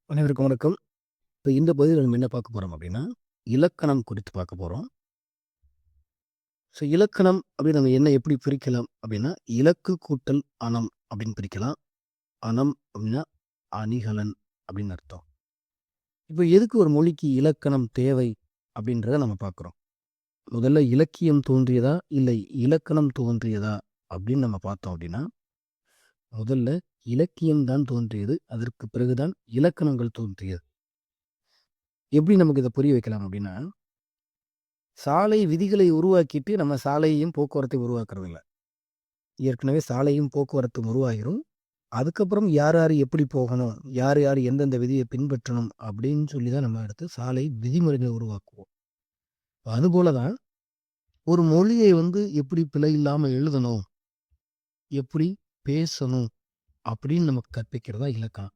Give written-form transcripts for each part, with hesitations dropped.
அனைவருக்கும் வணக்கம். இப்ப இந்த பகுதியில நம்ம என்ன பார்க்க போறோம் அப்படின்னா, இலக்கணம் குறித்து பார்க்க போறோம். இலக்கணம் அப்படின்னு நம்ம என்ன எப்படி பிரிக்கலாம் அப்படின்னா, இலக்கு கூட்டல் அணம் அப்படின்னு பிரிக்கலாம். அணம் அப்படின்னா அணிகலன் அப்படின்னு அர்த்தம். இப்ப எதுக்கு ஒரு மொழிக்கு இலக்கணம் தேவை அப்படின்றத நம்ம பார்க்குறோம். முதல்ல இலக்கியம் தோன்றியதா, இல்லை இலக்கணம் தோன்றியதா அப்படின்னு நம்ம பார்த்தோம் அப்படின்னா, முதல்ல இலக்கியம் தான் தோன்றியது. அதற்கு பிறகுதான் இலக்கணங்கள் தோன்றியது. எப்படி நமக்கு இத புரிய வைக்கலாம் அப்படின்னா, சாலை விதிகளை உருவாக்கிட்டு நம்ம சாலையையும் போக்குவரத்தையும் உருவாக்குறது இல்ல. ஏற்கனவே சாலையும் போக்குவரத்தும் உருவாகிரும். அதுக்கப்புறம் யார் யார் எப்படி போகணும், யார் யார் எந்தெந்த விதிய பின்பற்றணும் அப்படின்னு சொல்லி தான் நம்ம அடுத்து சாலை விதிமுறைகளை உருவாக்குவோம். அதுபோல தான் ஒரு மொழியை எப்படி பிழை இல்லாம எழுதணும், எப்படி பேசணும் அப்படின்னு நமக்கு கற்பிக்கிறது தான் இலக்கணம்.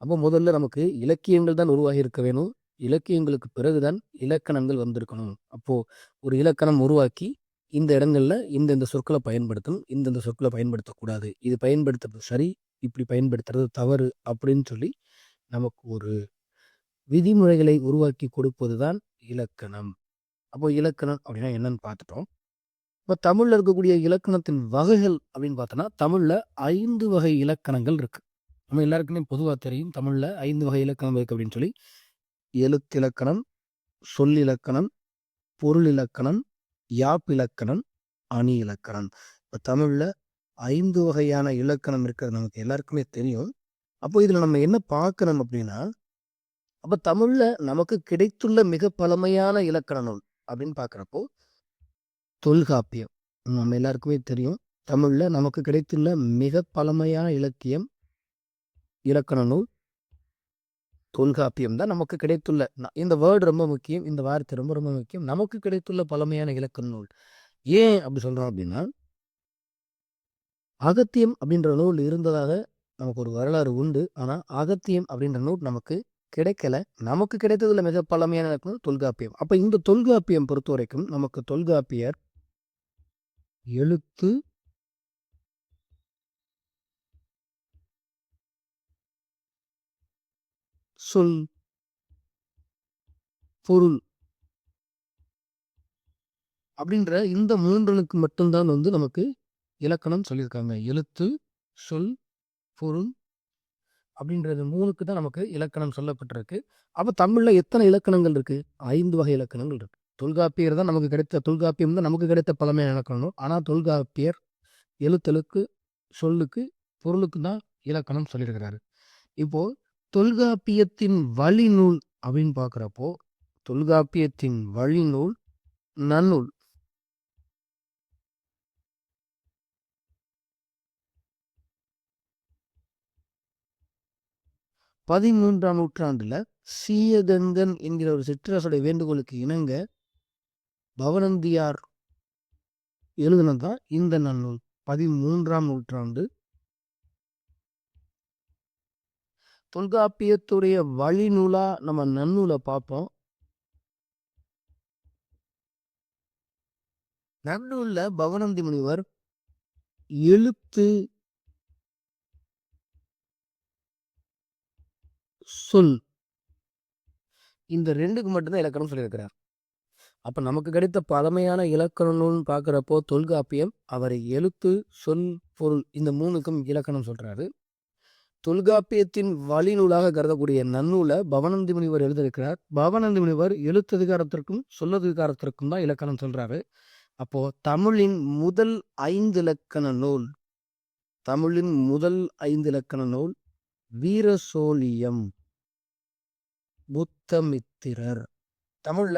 அப்போ முதல்ல நமக்கு இலக்கியங்கள் தான் உருவாகி இருக்க வேணும். இலக்கியங்களுக்கு பிறகுதான் இலக்கணங்கள் வந்திருக்கணும். அப்போ ஒரு இலக்கணம் உருவாக்கி, இந்த இடங்கள்ல இந்தந்த சொற்கள பயன்படுத்தணும். இந்தந்த சொற்கள பயன்படுத்தக்கூடாது. இது பயன்படுத்துறது சரி, இப்படி பயன்படுத்துறது தவறு அப்படின்னு சொல்லி நமக்கு ஒரு விதிமுறைகளை உருவாக்கி கொடுப்பது தான் இலக்கணம். அப்போ இலக்கணம் அப்படின்னா என்னன்னு பார்த்துட்டோம். இப்ப தமிழ்ல இருக்கக்கூடிய இலக்கணத்தின் வகைகள் அப்படின்னு பார்த்தோம்னா, தமிழ்ல 5 வகை இலக்கணங்கள் இருக்கு. நம்ம எல்லாருக்குமே பொதுவா தெரியும். தமிழ்ல 5 வகை இலக்கணம் இருக்கு அப்படின்னு சொல்லி. எழுத்திலக்கணம், சொல்லிலக்கணம், பொருள் இலக்கணம், யாப்பிலக்கணம், அணி இலக்கணம். இப்ப தமிழ்ல 5 வகையான இலக்கணம் இருக்கிறது நமக்கு எல்லாருக்குமே தெரியும். அப்போ இதுல நம்ம என்ன பார்க்கணும் அப்படின்னா, அப்ப தமிழ்ல நமக்கு கிடைத்துள்ள மிக பழமையான இலக்கண நூல் அப்படின்னு பார்க்கிறப்போ, தொல்காப்பியம். நம்ம எல்லாருக்குமே தெரியும். தமிழ்ல நமக்கு கிடைத்துள்ள மிக பழமையான இலக்கண நூல் தொல்காப்பியம் தான் நமக்கு கிடைத்துள்ள இந்த வேர்ட் ரொம்ப முக்கியம். இந்த வார்த்தை ரொம்ப ரொம்ப முக்கியம். நமக்கு கிடைத்துள்ள பழமையான இலக்கண நூல். ஏன் அப்படி சொல்றோம் அப்படின்னா, அகத்தியம் அப்படின்ற நூல் இருந்ததாக நமக்கு ஒரு வரலாறு உண்டு. ஆனா, அகத்தியம் அப்படின்ற நூல் நமக்கு கிடைக்கல. நமக்கு கிடைத்ததுல மிக பழமையான இலக்கணம் தொல்காப்பியம். அப்ப இந்த தொல்காப்பியம் பொறுத்தவரைக்கும் நமக்கு தொல்காப்பியர் எழுத்து, சொல், பொருள் அப்படின்ற இந்த 3னுக்கு மட்டும் தான் நமக்கு இலக்கணம் சொல்லியிருக்காங்க. எழுத்து, சொல், பொருள் அப்படின்றது 3க்கு தான் நமக்கு இலக்கணம் சொல்லப்பட்டிருக்கு. அப்ப தமிழ்ல எத்தனை இலக்கணங்கள் இருக்கு? 5 வகை இலக்கணங்கள் இருக்கு. தொல்காப்பியர் தான் நமக்கு கிடைத்த தொல்காப்பியம் தான் நமக்கு கிடைத்த பழமையான இலக்கணம். ஆனா தொல்காப்பியர் எழுத்தலுக்கு, சொல்லுக்கு, பொருளுக்கு தான் இலக்கணம் சொல்லியிருக்கிறாரு. இப்போ தொல்காப்பியத்தின் வழிநூல் அப்படின்னு பார்க்கிறப்போ, தொல்காப்பியத்தின் வழிநூல் நன்னூல். 13ஆம் நூற்றாண்டுல சீயகங்கன் என்கிற ஒரு சிற்றரசுடைய வேண்டுகோளுக்கு இணங்க பவணந்தியார் எழுதினது தான் இந்த நன்னூல். 13ஆம் நூற்றாண்டு. தொல்காப்பியத்துடைய வழிநூலா நம்ம நன்னூலை பார்ப்போம். நன்னூல்ல பவணந்தி முனிவர் எழுத்து, சொல் இந்த 2க்கு மட்டும்தான் இலக்கணம் சொல்லியிருக்கிறார். அப்ப நமக்கு கிடைத்த பழமையான இலக்கண நூல்னு பார்க்கிறப்போ தொல்காப்பியம் அவரை எழுத்து, சொல், பொருள் இந்த 3க்கும் இலக்கணம் சொல்றாரு. தொல்காப்பியத்தின் வழிநூலாக கருதக்கூடிய நன்னூல பவணந்தி முனிவர் எழுதியிருக்கிறார். பவணந்தி முனிவர் எழுத்ததிகாரத்திற்கும் சொல்லதிகாரத்திற்கும் தான் இலக்கணம் சொல்றாரு. அப்போ முதல் 5 இலக்கண நூல் தமிழின் முதல் 5 இலக்கண நூல் வீரசோழியம், புத்தமித்திரர். தமிழ்ல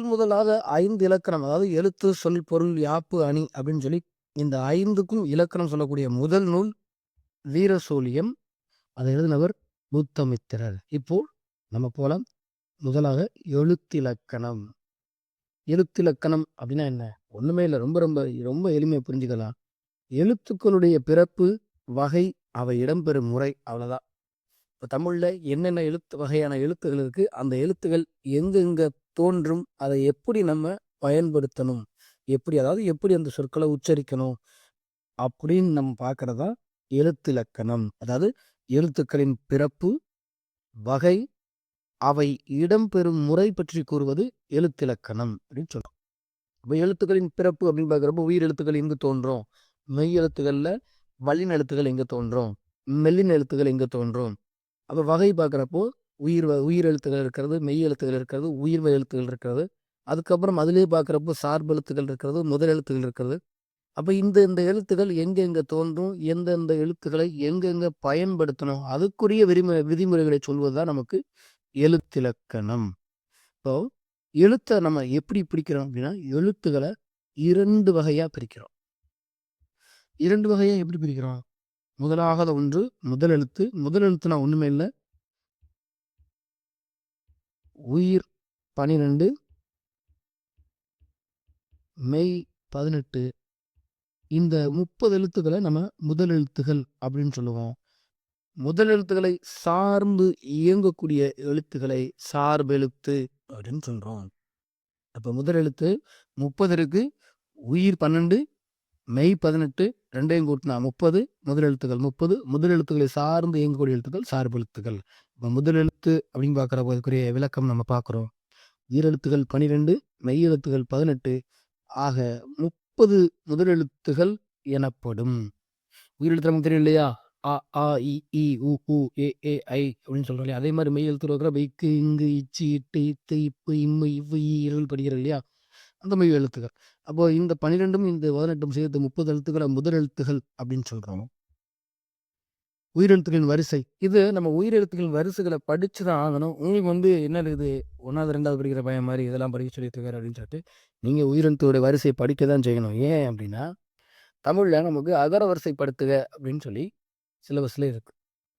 முதலாக 5 இலக்கணம், அதாவது எழுத்து, சொல், பொருள், யாப்பு, அணி அப்படின்னு சொல்லி இந்த 5க்கும் இலக்கணம் சொல்லக்கூடிய முதல் நூல் வீரசோழியம். அதை எழுதினவர் புத்தமித்திரர். இப்போ நம்ம போலாம். முதலாக எழுத்திலக்கணம். எழுத்திலக்கணம் அப்படின்னா என்ன? ஒண்ணுமே இல்லை. ரொம்ப ரொம்ப ரொம்ப எளிமையா புரிஞ்சுக்கலாம். எழுத்துக்களுடைய பிறப்பு, வகை, அவை இடம்பெறும் முறை அவ்வளவுதான். இப்ப தமிழ்ல என்னென்ன வகையான எழுத்துகள் இருக்கு, அந்த எழுத்துகள் எங்கெங்க தோன்றும், அதை எப்படி நம்ம பயன்படுத்தணும், அதாவது எப்படி அந்த சொற்களை உச்சரிக்கணும் அப்படின்னு நம்ம பார்க்கறதா எழுத்திலக்கணம். அதாவது எழுத்துக்களின் பிறப்பு, வகை, அவை இடம்பெறும் முறை பற்றி கூறுவது எழுத்திலக்கணம் அப்படின்னு சொல்றோம். இப்போ எழுத்துக்களின் பிறப்பு அப்படின்னு பார்க்குறப்போ உயிர் எழுத்துக்கள் எங்கு தோன்றும், மெய் எழுத்துக்களில் வல்லின எழுத்துக்கள் எங்கே தோன்றும், மெல்லின எழுத்துக்கள் எங்கே தோன்றும். அப்போ வகை பார்க்குறப்போ உயிர் எழுத்துக்கள் இருக்கிறது, மெய் எழுத்துக்கள் இருக்கிறது, உயிர்வ எழுத்துக்கள் இருக்கிறது. அதுக்கப்புறம் அதுலேயே பார்க்குறப்போ சார்பு எழுத்துக்கள் இருக்கிறது, முதல் எழுத்துக்கள் இருக்கிறது. அப்போ இந்த எழுத்துக்கள் எங்கெங்கே தோன்றும், எந்தெந்த எழுத்துக்களை எங்கெங்கே பயன்படுத்தணும், அதுக்குரிய விதிமுறைகளை சொல்வது தான் நமக்கு எழுத்திலக்கணம். இப்போ எழுத்தை நம்ம எப்படி பிரிக்கிறோம் அப்படின்னா, எழுத்துக்களை 2 வகையாக பிரிக்கிறோம். 2 வகையாக எப்படி பிரிக்கிறோம்? முதலாவது ஒன்று முதல் எழுத்து. முதல் எழுத்துனா ஒன்றுமே இல்லை, உயிர் 12, மெய் 18. இந்த 30 எழுத்துக்களை நம்ம முதல் எழுத்துகள் அப்படின்னு சொல்லுவோம். முதல் எழுத்துக்களை சார்ந்து இயங்கக்கூடிய எழுத்துக்களை சார்பெழுத்து அப்படின்னு சொல்றோம். அப்போ முதல் எழுத்து 30 இருக்கு, உயிர் 12, மெய் 18, ரெண்டையும் கூட்டினா 30 முதல் எழுத்துக்கள் 30. முதல் எழுத்துக்களை சார்ந்து இயங்கக்கூடிய எழுத்துக்கள் சார்பெழுத்துக்கள். இப்போ முதல் எழுத்து அப்படின்னு பார்க்குற அதுக்குரிய விளக்கம் நம்ம பார்க்குறோம். ஈரெழுத்துகள் 12, மெய் எழுத்துக்கள் 18 ஆக 30 முதல் எழுத்துகள் எனப்படும். உயிரெழுத்து நமக்கு தெரியும் இல்லையா? அ, ஆ, இ, ஈ, உ, ஊ, ஏ, ஐ அப்படின்னு சொல்றோம் இல்லையா? அதே மாதிரி மெய் எழுத்துல இருக்கிற இக்கு, இங்கு, இச்சு, இட்டு, இத்து, இப்பு, இம்மு, இவ்வு, ஈ, இல் படிக்கிறோம் இல்லையா? அந்த மெய் எழுத்துக்கள். அப்போ இந்த 12ம் இந்த 18ம் சேர்த்து 30 எழுத்துக்களை முதல் எழுத்துகள் அப்படின்னு சொல்றோம். உயிரெழுத்துக்களின் வரிசை, இது நம்ம உயிரெழுத்துக்களின் வரிசைகளை படிச்சு தான் ஆகணும். உங்களுக்கு என்ன இருக்குது, 1வது 2வது படிக்கிற பையன் மாதிரி இதெல்லாம் படிக்க சொல்லியிருக்காரு அப்படின்னு சொல்லிட்டு நீங்கள் உயிரெழுத்தோட வரிசையை படிக்க தான் செய்யணும். ஏன் அப்படின்னா, தமிழில் நமக்கு அகர வரிசைப்படுத்துக அப்படின்னு சொல்லி சிலபஸில் இருக்குது,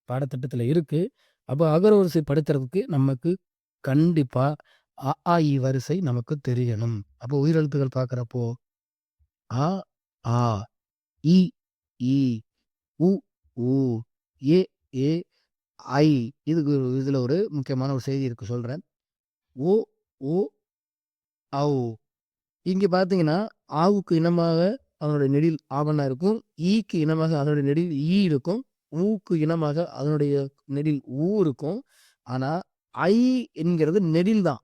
பாடத்திட்டத்தில் இருக்குது. அப்போ அகர வரிசை படுத்துறதுக்கு நமக்கு கண்டிப்பாக அ, ஆ, இ வரிசை நமக்கு தெரியணும். அப்போ உயிரெழுத்துக்கள் பார்க்குறப்போ அ, ஆ, இ, ஈ, உ, ஊ, ஏ, ஐ. இதுக்கு இதில் ஒரு முக்கியமான ஒரு செய்தி இருக்குது, சொல்கிறேன். ஓ, ஓ, ஔ. இங்கே பார்த்தீங்கன்னா ஆவுக்கு இனமாக அதனுடைய நெடில் ஆவணா இருக்கும், ஈக்கு இனமாக அதனுடைய நெடில் ஈ இருக்கும், ஊக்கு இனமாக அதனுடைய நெடில் ஊ இருக்கும். ஆனால் ஐ என்கிறது நெடில் தான்,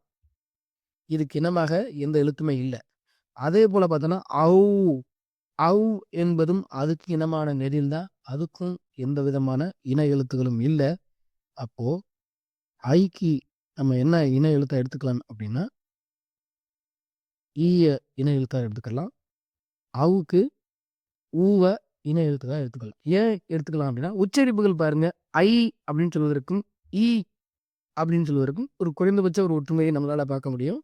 இதுக்கு இனமாக எந்த எழுத்துமே இல்லை. அதே போல் பார்த்தோன்னா ஔ, ஔ என்பதும் அதுக்கு இனமான நெடில் தான், அதுக்கும் எந்த விதமான இன எழுத்துகளும் இல்லை. அப்போ ஐக்கு நம்ம என்ன இன எழுத்தை எடுத்துக்கலாம் அப்படின்னா, ஈய இன எழுத்தாக எடுத்துக்கலாம். அவுக்கு ஊவ இன எழுத்துக்காக எடுத்துக்கலாம். ஏன் எடுத்துக்கலாம் அப்படின்னா, உச்சரிப்புகள் பாருங்க, ஐ அப்படின்னு சொல்வதற்கும் ஈ அப்படின்னு சொல்வதற்கும் ஒரு குறைந்தபட்ச ஒரு ஒற்றுமையை நம்மளால பார்க்க முடியும்.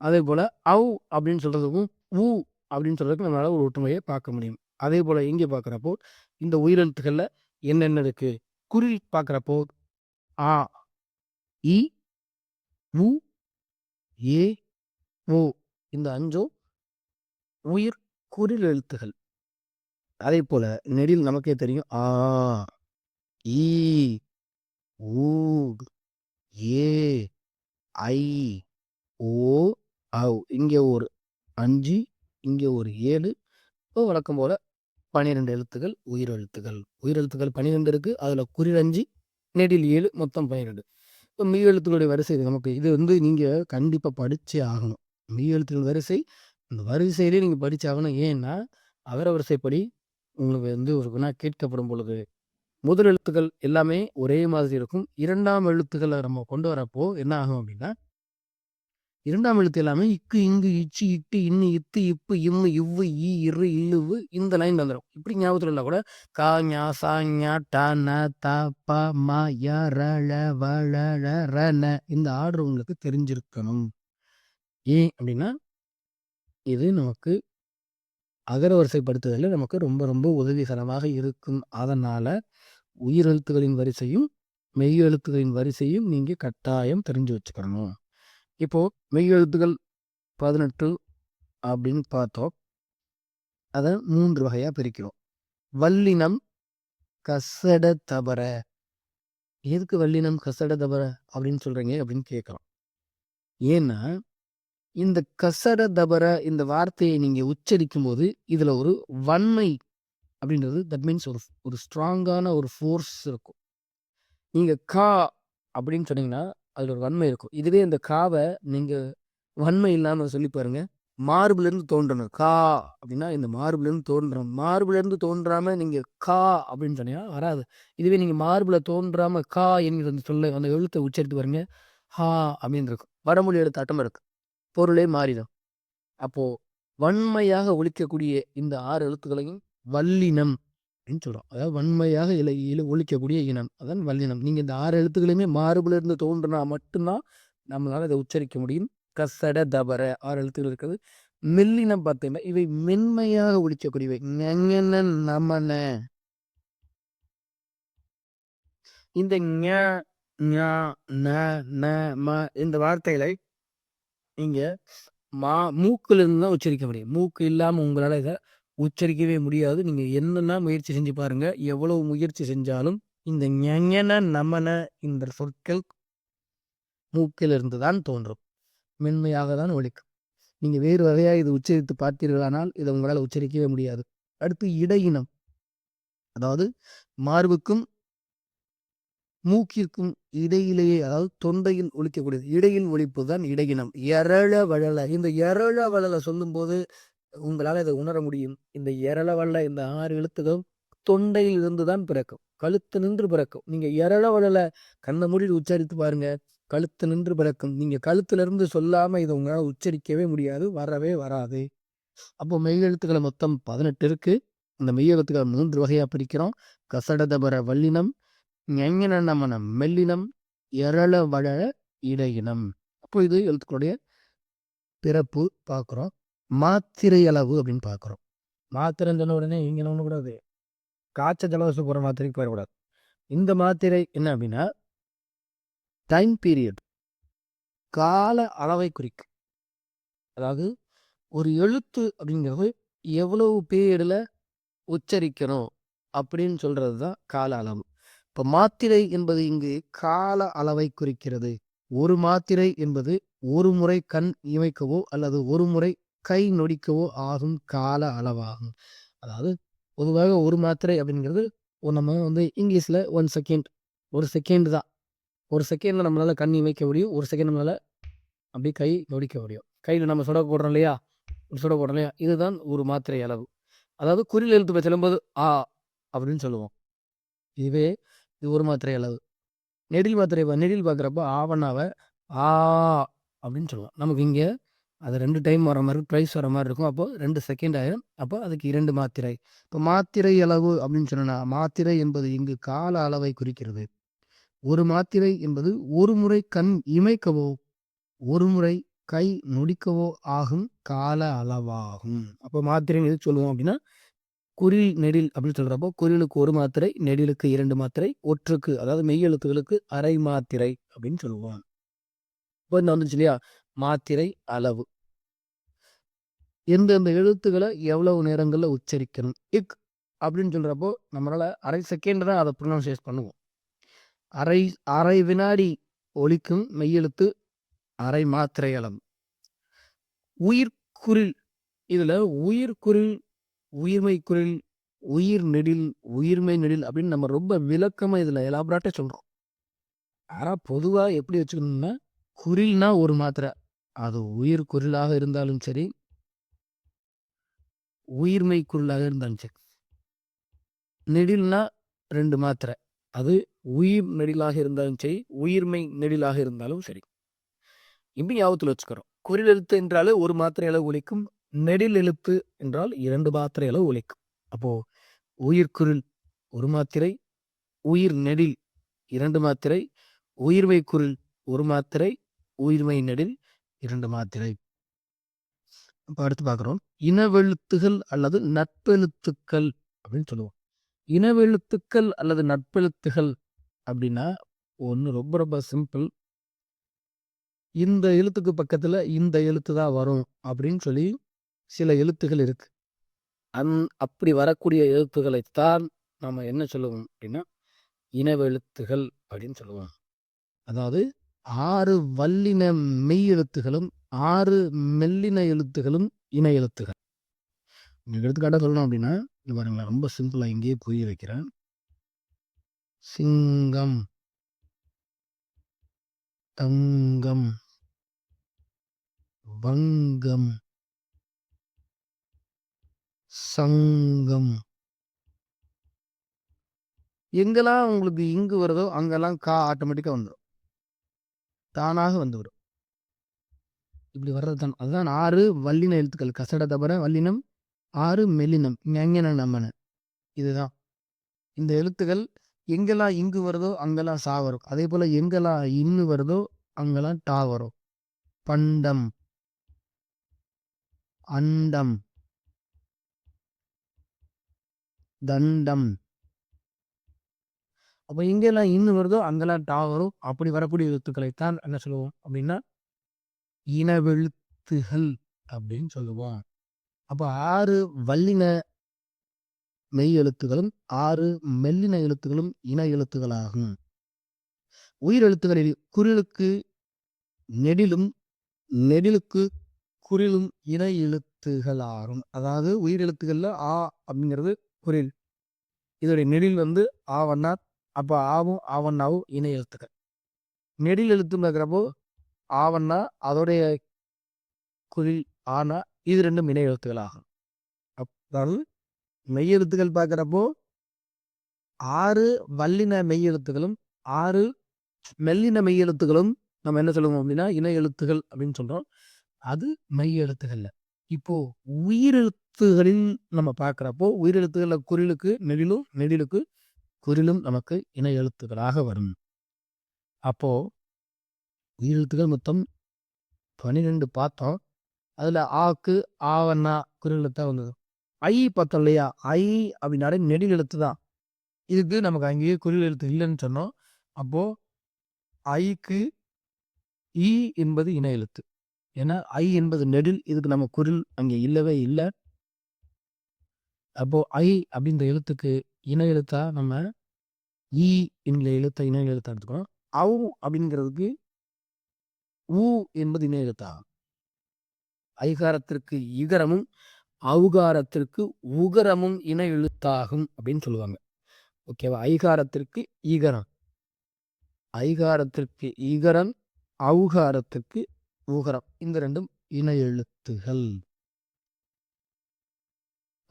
அதே போல அவ் அப்படின்னு சொல்றதுக்கும் ஊ அப்படின்னு சொல்றதுக்கும் நம்மளால ஒரு ஒற்றுமையை பார்க்க முடியும். அதே போல இங்கே பார்க்குறப்போ இந்த உயிரெழுத்துக்கள்ல என்னென்ன இருக்கு, குறி பார்க்குறப்போ ஆ, இ, உ, ஏ, ஓ, இந்த 5ம் உயிர் குறில் எழுத்துகள். அதே போல நெடில் நமக்கே தெரியும், ஆ, ஈ, ஊ, ஏ, ஐ, ஓ, ஔ. இங்கே ஒரு 5, இங்கே ஒரு 7. இப்போ வழக்கம் போல 12 எழுத்துக்கள் உயிரெழுத்துக்கள். உயிரெழுத்துக்கள் 12 இருக்கு, அதில் குறில் 5, நெடில் 7, மொத்தம் 12. இப்போ மெய் எழுத்துக்களுடைய வரிசை இது நமக்கு, இது நீங்கள் கண்டிப்பாக படிச்சே ஆகணும். மெய் எழுத்துக்கள் வரிசை, இந்த வரிசையிலே நீங்கள் படிச்சு ஆகணும். ஏன்னா அகர வரிசைப்படி உங்களுக்கு ஒரு வினா கேட்கப்படும் பொழுது முதல் எழுத்துக்கள் எல்லாமே ஒரே மாதிரி இருக்கும். 2ஆம் எழுத்துக்களை நம்ம கொண்டு வரப்போ என்ன ஆகும் அப்படின்னா, 2ஆம் எழுத்து எல்லாமே இக்கு, இங்கு, இச்சு, இட்டு, இன்னு, இத்து, இப்பு, இம்மு, இவ்வு, ஈ, இரு, இல்லுவு இந்த லைன் வந்துடும். இப்படி ஞாபகத்தில் இருந்தால் கூட கா, ஞா, சா, ஞா, டா, ந, தா, ப, ம, ய, ர, ல, வ, ள, ழ, ர, ந இந்த ஆர்டர் உங்களுக்கு தெரிஞ்சிருக்கணும். ஏன் அப்படின்னா, இது நமக்கு அகர வரிசைப்படுத்துதலில் நமக்கு ரொம்ப ரொம்ப உதவிகரமாக இருக்கும். அதனால் உயிரெழுத்துகளின் வரிசையும் மெய் எழுத்துகளின் வரிசையும் நீங்கள் கட்டாயம் தெரிஞ்சு வச்சுக்கணும். இப்போது மெய் எழுத்துக்கள் 18 அப்படின்னு பார்த்தோம். அதை 3 வகையாக பிரிக்கிறோம். வல்லினம், கசட தபர. எதுக்கு வல்லினம் கசட தபர அப்படின்னு சொல்கிறீங்க அப்படின்னு கேட்கலாம். ஏன்னா இந்த கசட தபர இந்த வார்த்தையை நீங்கள் உச்சரிக்கும் போது இதில் ஒரு வன்மை அப்படின்றது, தட் மீன்ஸ் ஒரு ஸ்ட்ராங்கான ஒரு ஃபோர்ஸ் இருக்கும். நீங்க கா அப்படின்னு சொன்னீங்கன்னா, அதுல ஒரு வன்மை இருக்கும். இதுவே இந்த காவ நீங்க வன்மை இல்லாம சொல்லி பாருங்க. மார்புலேருந்து தோன்றணும். கா அப்படின்னா இந்த மார்புலேருந்து தோன்றணும். மார்புலேருந்து தோன்றாம நீங்க கா அப்படின்னு சொன்னீங்கன்னா வராது. இதுவே நீங்க மார்புல தோன்றாம கா என்கிற அந்த சொல்ல அந்த எழுத்த உச்சரித்து பாருங்க. ஹா அப்படின்னு இருக்கும். வடமொழி எழுத்தாட்டம் இருக்கு. பொருளே மாறிடும். அப்போ வன்மையாக ஒலிக்கக்கூடிய இந்த 6 எழுத்துக்களையும் வல்லினம் அப்படின்னு சொல்றோம். அதாவது வன்மையாக ஒலிக்கக்கூடிய இனம். அதான் வல்லினம். நீங்க இந்த 6 எழுத்துக்களையுமே மார்புல இருந்து தோன்றுனா மட்டும்தான் நம்மளால இத உச்சரிக்க முடியும். கசட, தபர 6 எழுத்துக்கள் இருக்குது. மெல்லினம் பார்த்தீங்கன்னா, இவை மென்மையாக ஒலிக்கக்கூடியவை. ஞஞன, நமன. இந்த ஞ, ஞ, ந, ந, ம இந்த வார்த்தைகளை நீங்க மூக்குல இருந்து தான் உச்சரிக்க முடியும். மூக்கு இல்லாம உங்களால இத உச்சரிக்கவே முடியாது. நீங்க என்னன்னா முயற்சி செஞ்சு பாருங்க. எவ்வளவு முயற்சி செஞ்சாலும் இந்த ஞஞன, நமன இந்த சொற்கள் மூக்கிலிருந்து தான் தோன்றும். மென்மையாக தான் ஒலிக்கும். நீங்க வேறு வகையா இது உச்சரித்து பார்த்தீர்களானால், இத உங்களால உச்சரிக்கவே முடியாது. அடுத்து இடையினம். அதாவது மார்புக்கும், மூக்கிற்கும் இடையிலேயே அதாவது தொண்டையில் ஒலிக்கக்கூடியது. இடையில் ஒலிப்பது தான் இடையினம். எரள வழல. இந்த எரள வழல சொல்லும்போது உங்களால இத உணர முடியும். இந்த எரள வழல இந்த 6 எழுத்துக்களும் தொண்டையில் இருந்து தான் பிறக்கும். கழுத்து நின்று பிறக்கும். நீங்க எரள வழல கண்ண மூடி உச்சரித்து பாருங்க. கழுத்து நின்று பிறக்கும். நீங்க கழுத்திலிருந்து சொல்லாம இத உங்களால உச்சரிக்கவே முடியாது. வரவே வராது. அப்போ மெய் எழுத்துக்கள் மொத்தம் 18 இருக்கு. இந்த மெய் எழுத்துக்கள் 3 வகையா பிரிக்கிறோம். கசடதபர வல்லினம், ஞஞனநமன மெல்லினம், எரள வழல இடையினம். அப்போ இது எழுத்துக்களுடைய பிறப்பு பார்க்குறோம். மாத்திரை அளவு அப்படின்னு பார்க்குறோம். மாத்திரைன்னு சொன்ன உடனே இங்க என்ன பண்ணக்கூடாது, காய்ச்ச ஜலதோஷம் போற மாத்திரைக்கு போயிடக்கூடாது. இந்த மாத்திரை என்ன அப்படின்னா, டைம் பீரியட் கால அளவை குறிக்கும். அதாவது ஒரு எழுத்து அப்படிங்கிறது எவ்வளவு பீரியடில் உச்சரிக்கணும் அப்படின்னு சொல்றது தான் கால அளவு. இப்போ மாத்திரை என்பது இங்கு கால அளவை குறிக்கிறது. ஒரு மாத்திரை என்பது ஒரு முறை கண் இமைக்கவோ அல்லது ஒரு முறை கை நொடிக்கவோ ஆகும் கால அளவாகும். அதாவது பொதுவாக ஒரு மாத்திரை அப்படிங்கிறது நம்ம இங்கிலீஷில் 1 செகண்ட், ஒரு செகண்ட் தான். ஒரு செகண்ட்ல நம்மளால கண் இமைக்க முடியும். ஒரு செகண்ட் நம்மளால அப்படியே கை நொடிக்க முடியும். கையில் நம்ம சுட போடுறோம் இல்லையா, சுட போடுறோம் இல்லையா, இதுதான் ஒரு மாத்திரை அளவு. அதாவது குறில் எழுத்து சொல்லும்போது ஆ அப்படின்னு சொல்லுவோம். இதுவே இது ஒரு மாத்திரை அளவு. நெடில் மாத்திரை நெடில் பார்க்குறப்போ ஆவணாவ ஆ அப்படின்னு சொல்லுவோம். நமக்கு இங்கே அது 2 டைம் வர மாதிரி ப்ரைஸ் வர மாதிரி இருக்கும். அப்போ 2 செகண்ட் ஆயிரும். அப்போ அதுக்கு 2 மாத்திரை. இப்போ மாத்திரை அளவு அப்படின்னு சொன்னா மாத்திரை என்பது இங்கு கால அளவை குறிக்கிறது. ஒரு மாத்திரை என்பது ஒரு முறை கண் இமைக்கவோ ஒரு முறை கை நொடிக்கவோ ஆகும் கால அளவாகும். அப்போ மாத்திரைன்னு எதுக்கு சொல்லுவோம் அப்படின்னா, குறில் நெடில் அப்படின்னு சொல்றப்போ குறிலுக்கு ஒரு மாத்திரை, நெடிலுக்கு 2 மாத்திரை, ஒற்றுக்கு அதாவது மெய் எழுத்துகளுக்கு அரை மாத்திரை அப்படின்னு சொல்லுவோம். இப்போ இந்த வந்துச்சு இல்லையா, மாத்திரை அளவு. எந்தெந்த எழுத்துக்களை எவ்வளவு நேரங்கள்ல உச்சரிக்கணும். இக் அப்படின்னு சொல்றப்போ நம்மளால அரை செகண்ட் தான் அதை ப்ரொனவுன்சியேட் பண்ணுவோம். அரை அரை வினாடி ஒலிக்கும் மெய்யெழுத்து அரை மாத்திரை அளவு. உயிர்க்குறில் இதுல உயிர்க்குறில், உயிர்மை குரில், உயிர் நெடில், உயிர்மெய் நெடில் அப்படின்னு நம்ம ரொம்ப விளக்கமா இதுல எலாபரேட்டா சொல்றோம். ஆனா பொதுவா எப்படி வச்சுக்கணும்னா, குறில்னா ஒரு மாத்திரை. அது உயிர் குரிலாக இருந்தாலும் சரி, உயிர்மெய் குரிலாக இருந்தாலும் சரி. நெடில்னா 2 மாத்திரை. அது உயிர் நெடிலாக இருந்தாலும் சரி, உயிர்மெய் நெடிலாக இருந்தாலும் சரி. இப்படி ஞாபகத்துல வச்சுக்கிறோம். குறில் எழுத்து என்றாலே ஒரு மாத்திரை அளவு ஒலிக்கும். நெடில் எழுத்து என்றால் 2 மாத்திரை அளவு ஒலிக்கும். அப்போ உயிர்க்குறில் ஒரு மாத்திரை, உயிர் நெடில் 2 மாத்திரை, உயிர்மெய் குரில் 1 மாத்திரை, உயிர்மெய் நெடில் 2 மாத்திரை. இப்ப அடுத்து பார்க்குறோம். இனவெழுத்துகள் அல்லது நட்பெழுத்துக்கள் அப்படின்னு சொல்லுவோம். இனவெழுத்துக்கள் அல்லது நட்பெழுத்துகள் அப்படின்னா, ஒண்ணு ரொம்ப ரொம்ப சிம்பிள். இந்த எழுத்துக்கு பக்கத்துல இந்த எழுத்து தான் வரும் அப்படின்னு சொல்லி சில எழுத்துகள் இருக்கு. அப்படி வரக்கூடிய எழுத்துக்களைத்தான் நாம என்ன சொல்லுவோம் அப்படின்னா, இனவெழுத்துகள் அப்படின்னு சொல்லுவோம். அதாவது 6 வல்லின மெய் எழுத்துகளும் 6 மெல்லின எழுத்துகளும் இணை எழுத்துகள். உங்களுக்கு எடுத்துக்காட்டா சொல்லணும் அப்படின்னா, இங்க பாருங்களேன் ரொம்ப சிம்பிளா இங்கேயே புரிய வைக்கிறேன். சிங்கம் தங்கம், வங்கம், சங்கம். எங்கெல்லாம் உங்களுக்கு இங்கு வருதோ அங்கெல்லாம் கா ஆட்டோமேட்டிக்கா வந்துரும். தானாக வந்துவிடும். இப்படி வர்றது தான். அதுதான் 6 வல்லின எழுத்துக்கள். கசட தபற வல்லினம், 6 மெல்லினம். ஞஞன நமன. இதுதான். இந்த எழுத்துக்கள் எங்கெல்லாம் இங்கு வருதோ அங்கெல்லாம் சா வரும். அதேபோல எங்கெல்லாம் இன்னு வருதோ அங்கெல்லாம் டா வரும். பண்டம், அண்டம், தண்டம். அப்ப எங்கெல்லாம் இன்னு வருதோ அங்கெல்லாம் டா வரும். அப்படி வரக்கூடிய எழுத்துக்களைத்தான் என்ன சொல்லுவோம் அப்படின்னா, இனவெழுத்துகள் அப்படின்னு சொல்லுவோம். அப்ப 6 வல்லின மெய் எழுத்துகளும் 6 மெல்லின எழுத்துகளும் இன எழுத்துகளாகும். உயிர் எழுத்துக்களில் குறிலுக்கு நெடிலும், நெடிலுக்கு குறிலும் இன எழுத்துகளாகும். அதாவது உயிர் எழுத்துக்கள்ல ஆ அப்படிங்கிறது குறில். இதோடைய நெடில் வந்து ஆவண்ணா. அப்ப ஆவும் ஆவண்ணாவும் இணை எழுத்துக்கள். நெடில் எழுத்துன்னு இருக்கிறப்போ ஆவண்ணா அதோடைய குறில் ஆனா இது ரெண்டும் இணை எழுத்துக்கள் ஆகும். அதாவது மெய் எழுத்துக்கள் பார்க்குறப்போ 6 வல்லின மெய் எழுத்துக்களும் 6 மெல்லின மெய் எழுத்துக்களும் நம்ம என்ன சொல்லுவோம் அப்படின்னா இணை எழுத்துகள் அப்படின்னு சொல்றோம். அது மெய் எழுத்துக்கள்ல. இப்போ உயிரெழுத்துகளில் நம்ம பார்க்குறப்போ உயிரெழுத்துக்கள்ல குறிலுக்கு நெடிலும், நெடிலுக்கு குறிலும் நமக்கு இணை எழுத்துக்களாக வரும். அப்போ உயிரெழுத்துக்கள் மொத்தம் 12 பார்த்தோம். அதுல ஆக்கு ஆவண்ணா குறிலெழுத்தான் வந்தது. ஐ பார்த்தோம் இல்லையா? ஐ அப்படின்னாலே நெடில் எழுத்து தான். இதுக்கு நமக்கு அங்கேயே குறில் எழுத்து இல்லைன்னு சொன்னோம். அப்போ ஐக்கு ஈ என்பது இணை எழுத்து. ஏன்னா ஐ என்பது நெடில். இதுக்கு நம்ம குறில் அங்கே இல்லவே இல்லை. அப்போ ஐ அப்படின்ற எழுத்துக்கு இணை எழுத்தா நம்ம ஈ என்கிற எழுத்தை இணை எழுத்தா எடுத்துக்கணும். அவு அப்படிங்கிறதுக்கு ஊ என்பது இணை எழுத்தாகும். ஐகாரத்திற்கு இகரமும் அவுகாரத்திற்கு உகரமும் இணை எழுத்தாகும் அப்படின்னு சொல்லுவாங்க. ஓகேவா? ஐகாரத்திற்கு ஈகரம், ஐகாரத்திற்கு ஈகரம், அவுகாரத்திற்கு உகரம். இந்த ரெண்டும் இணை எழுத்துகள்.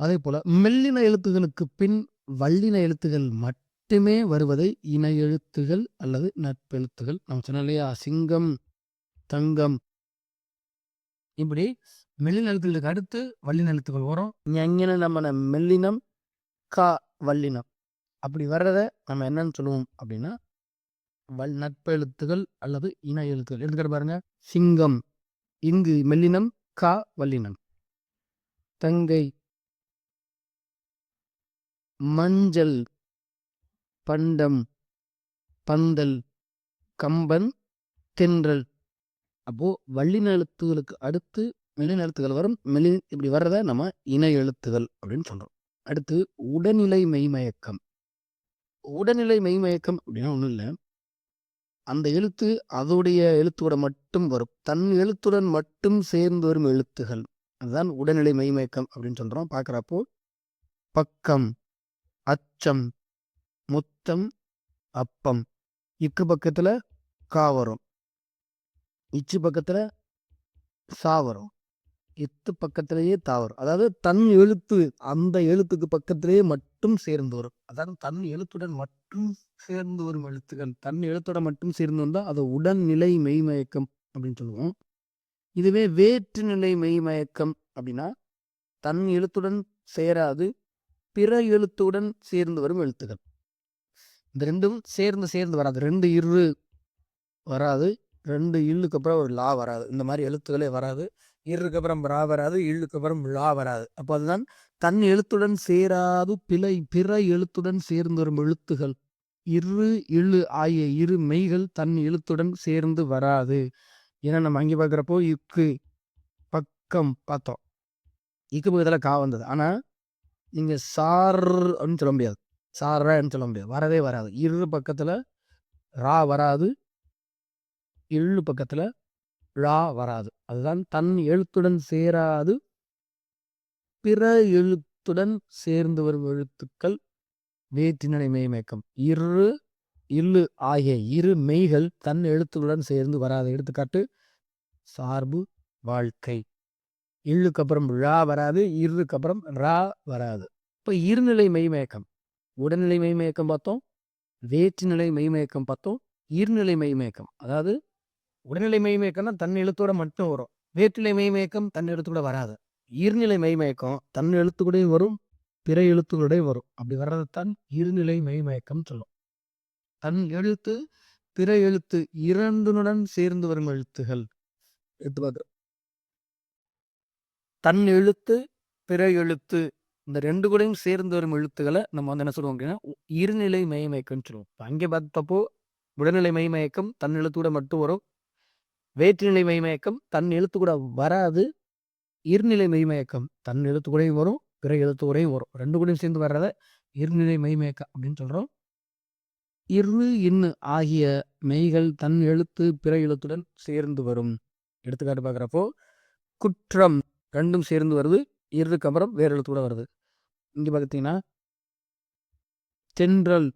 அதே போல மெல்லின எழுத்துகளுக்கு பின் வல்லின எழுத்துகள் மட்டுமே வருவதை இணை எழுத்துகள் அல்லது நட்பெழுத்துகள். நம்ம சொன்னோம் இல்லையா? சிங்கம், தங்கம். இப்படி மெல்லின எழுத்துக்களுக்கு அடுத்து வல்லின எழுத்துக்கள் வரும். ஞஞன நமன மெல்லினம், கா வல்லினம். அப்படி வர்றத நம்ம என்னன்னு சொல்லுவோம் அப்படின்னா நட்பெழுத்துகள் அல்லது இணை எழுத்துகள். எடுத்துக்கிட்டு பாருங்க. சிங்கம் இங்கு மெல்லினம், கா வல்லினம். தங்கை, மஞ்சள், பண்டம், பந்தல், கம்பன், தென்றல். அப்போ வல்லின எழுத்துகளுக்கு அடுத்து மெல்லின எழுத்துக்கள் வரும். இப்படி வர்றத நம்ம இணை எழுத்துகள் அப்படின்னு சொல்றோம். அடுத்து உடல்நிலை மெய்மயக்கம். உடல்நிலை மெய்மயக்கம் அப்படின்னா ஒன்றும் இல்லை. அந்த எழுத்து அதோடைய எழுத்தோட மட்டும் வரும். தன் எழுத்துடன் மட்டும் சேர்ந்து வரும் எழுத்துகள். அதுதான் உடல்நிலை மெய்மயக்கம் அப்படின்னு சொல்றோம். பார்க்குறப்போ பக்கம், அச்சம், முத்தம், அப்பம். இக்கு பக்கத்துல கா வரும். இச்சு பக்கத்துல சா வரும். இத்து பக்கத்திலேயே தா வரும். அதாவது தன் எழுத்து அந்த எழுத்துக்கு பக்கத்திலேயே மட்டும் சேர்ந்து வரும். அதாவது தன் எழுத்துடன் மட்டும் சேர்ந்து வரும் எழுத்துக்கள். தன் எழுத்தோட மட்டும் சேர்ந்து வந்தால் அது உடல்நிலை மெய்மயக்கம் அப்படின்னு சொல்லுவோம். இதுவே வேற்றுநிலை மெய்மயக்கம் அப்படின்னா தன் எழுத்துடன் சேராது பிற எழுத்துடன் சேர்ந்து வரும் எழுத்துக்கள். இந்த ரெண்டும் சேர்ந்து வராது. 2 இரு வராது. 2 இல்லுக்கு அப்புறம் ஒரு லா வராது. இந்த மாதிரி எழுத்துக்களே வராது. இருக்கு அப்புறம் ரா வராது. இல்லுக்கு அப்புறம் லா வராது. அப்போ அதுதான் தன் எழுத்துடன் சேராது பிற எழுத்துடன் சேர்ந்து வரும் எழுத்துகள். இரு இழு ஆகிய இரு மெய்கள் தன் எழுத்துடன் சேர்ந்து வராது. ஏன்னா நம்ம அங்கே பார்க்குறப்போ இக்கு பக்கம் பார்த்தோம். இக்கு பக்கத்தில் கா வந்தது. ஆனால் நீங்கள் சார் அப்படின்னு சொல்ல முடியாது. சார்ன்னு சொல்ல முடியாது. வரவே வராது. இரு பக்கத்தில் ரா வராது. எள்ளு பக்கத்துல ழா வராது. அதுதான் தன் எழுத்துடன் சேராது பிற எழுத்துடன் சேர்ந்து வரும் எழுத்துக்கள் வேற்றினை மெய்மயக்கம். இரு இல்லு ஆகிய இரு மெய்கள் தன் எழுத்துடன் சேர்ந்து வராது. எடுத்துக்காட்டு சார்பு, வாழ்க்கை. இல்லுக்கு அப்புறம் ழா வராது, இருக்கு அப்புறம் ரா வராது. இப்போ இருநிலை மெய்மயக்கம், உடல்நிலை மெய்மயக்கம் பார்த்தோம், வேற்றுநிலை மெய்மயக்கம் பார்த்தோம், இருநிலை மெய்மயக்கம். அதாவது உடல்நிலை மெய்மயக்கம்னா தன் எழுத்தோட மட்டும் வரும், வேற்றுநிலை மெய்மயக்கம் தன் எழுத்துக்கூட வராது. இருநிலை மெய்மயக்கம் தன் எழுத்துக்கூடையும் வரும், பிற எழுத்துக்கூடையும் வரும். அப்படி வர்றதைத்தான் இருநிலை மெய்மயக்கம் சொல்லும். தன் எழுத்து பிற எழுத்து இரண்டுடன் சேர்ந்து வரும் எழுத்துகள். எடுத்து பார்க்குறோம். தன் எழுத்து பிற எழுத்து இந்த ரெண்டு கூடயும் சேர்ந்து வரும் எழுத்துக்களை நம்ம வந்து என்ன சொல்லுவோம் அப்படின்னா இருநிலை மெய்மயக்கம்னு சொல்லுவோம். அங்கே பார்த்தப்போ உடல்நிலை மெய்மயக்கம் தன் எழுத்து கூட மட்டும் வரும், வேற்றுநிலை மெய்மயக்கம் தன் எழுத்து கூட வராது, இருநிலை மெய்மயக்கம் தன் எழுத்து கூடயும் வரும், பிற எழுத்து கூடயும் வரும். ரெண்டு கூடயும் சேர்ந்து வர்றத இருநிலை மெய்மயக்கம் அப்படின்னு சொல்றோம். இரு இன்னு ஆகிய மெய்கள் தன் எழுத்து பிற எழுத்துடன் சேர்ந்து வரும். எடுத்துக்காட்டு பார்க்குறப்போ குற்றம் ரெண்டும் சேர்ந்து வருது, இருக்கு அப்புறம் வேற எழுத்து கூட வருது. இங்க பார்த்தீங்கன்னா தென்றல்,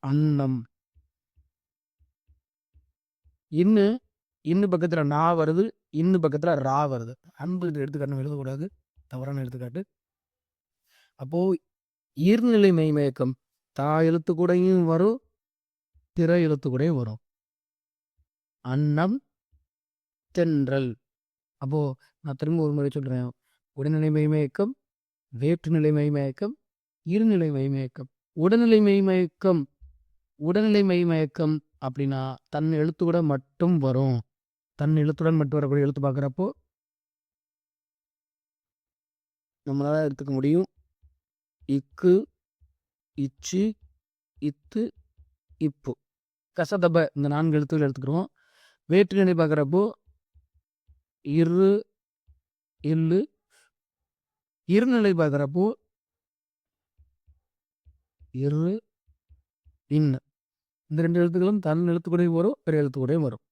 அன்னம். இன்னு பக்கத்துல நா வருது, இன்னு பக்கத்துல ரா வருது. அன்பு எடுத்துக்காட்டு நம்ம எழுதக்கூடாது, தவறான எடுத்துக்காட்டு. அப்போ ஈர்நிலை மெய்மயக்கம் தா எழுத்து கூடயும் வரும், பிற எழுத்து கூடயும் வரும். அன்னம், தென்றல். அப்போ நான் திரும்ப ஒரு முறை சொல்றேன். உடல்நிலை மெய்மயக்கம், வேற்றுநிலை மெய்மயக்கம், இருநிலை மெய்மயக்கம். உடல்நிலை மெய்மயக்கம் அப்படின்னா தன் எழுத்து கூட மட்டும் வரும். தன் எழுத்துடன் மட்டும் வரக்கூடிய எழுத்து பார்க்குறப்போ நம்மளால எடுத்துக்க முடியும். இக்கு, இச்சு, இத்து, இப்பு, கசதப இந்த 4 எழுத்துக்கள் எடுத்துக்கிறோம். வேற்றுநிலை பார்க்குறப்போ இரு, இல்லு. இருநிலை பார்க்குறப்போ இரு, இன்னு. இந்த 2 எழுத்துக்களும் தன் எழுத்து கூடயும் வரும், பிற எழுத்து கூடயும் வரும்.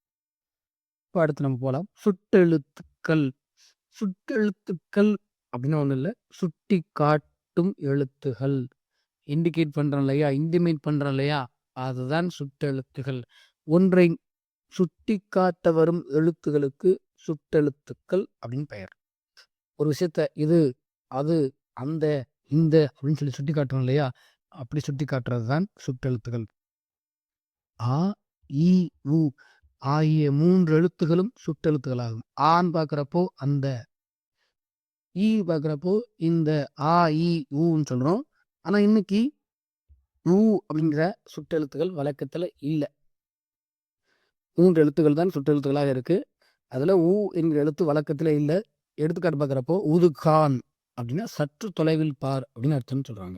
இப்போ அடுத்து நம்ம போகலாம். சுட்டெழுத்துக்கள். சுட்டெழுத்துக்கள் அப்படின்னா ஒன்றும் இல்லை, சுட்டி காட்டும் எழுத்துகள். இண்டிகேட் பண்ணுறோம் இல்லையா, இன்டிமேட் பண்ணுறோம் இல்லையா, அதுதான் சுட்டெழுத்துகள். ஒன்றை சுட்டி காட்ட வரும் எழுத்துகளுக்கு சுட்டெழுத்துக்கள் அப்படின்னு பெயர். ஒரு விஷயத்த இது, அது, அந்த, இந்த அப்படின்னு சொல்லி சுட்டி காட்டுறோம் இல்லையா, அப்படி சுட்டி காட்டுறது தான் சுட்டெழுத்துகள். ஆ, இ, உ ஆகிய 3 எழுத்துகளும் சுட்டெழுத்துகளாகும். ஆன்னு பார்க்குறப்போ அந்த, ஈ பார்க்குறப்போ இந்த, ஆ, இ, ஊன்னு சொல்கிறோம். ஆனால் இன்னைக்கு ஊ அப்படிங்கிற சுட்டெழுத்துகள் வழக்கத்தில் இல்லை. 3 எழுத்துக்கள் தான் சுட்டெழுத்துக்களாக இருக்குது. அதில் ஊ என்கிற எழுத்து வழக்கத்தில் இல்லை. எடுத்துக்காட்டு பார்க்குறப்போ உதுகான் அப்படின்னா சற்று தொலைவில் பார் அப்படின்னு அர்த்தம்னு சொல்கிறாங்க.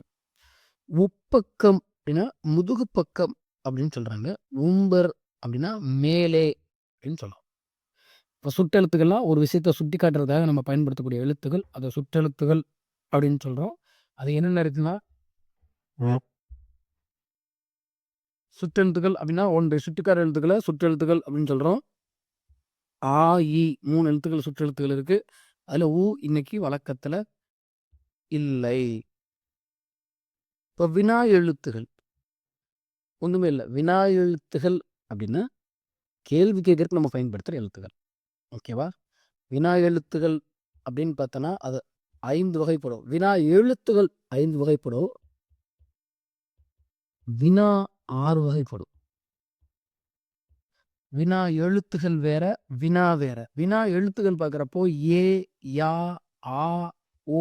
உப்பக்கம் அப்படின்னா முதுகு பக்கம் அப்படின்னு சொல்கிறாங்க. உம்பர் அப்படின்னா மேலே அப்படின்னு சொல்லலாம். இப்போ சுட்டெழுத்துக்கள்லாம் ஒரு விஷயத்தை சுட்டி காட்டுறதுக்காக நம்ம பயன்படுத்தக்கூடிய எழுத்துக்கள், அதை சுட்டெழுத்துகள் அப்படின்னு சொல்கிறோம். அது என்னென்ன இருக்குன்னா சுட்டெழுத்துக்கள் அப்படின்னா ஒன்றை சுட்டிக்கார எழுத்துக்களை சுற்றெழுத்துக்கள் அப்படின்னு சொல்கிறோம். ஆ, இ 3 எழுத்துக்கள் சுற்றெழுத்துக்கள் இருக்குது. அதில் ஊ இன்னைக்கு வழக்கத்தில் இல்லை. இப்போ வினா எழுத்துகள் ஒன்றுமே இல்லை. வினா எழுத்துகள் அப்படின்னா கேள்வி கேட்கறதுக்கு நம்ம பயன்படுத்துகிற எழுத்துக்கள். ஓகேவா? வினா எழுத்துகள் அப்படின்னு பார்த்தோன்னா அது 5 வகைப்படும். வினா எழுத்துகள் 5 வகைப்படும். வினா 6 வகைப்படும். வினா எழுத்துகள் வேற, வினா வேற. வினா எழுத்துகள் பார்க்குறப்போ ஏ, யா, ஆ, ஓ,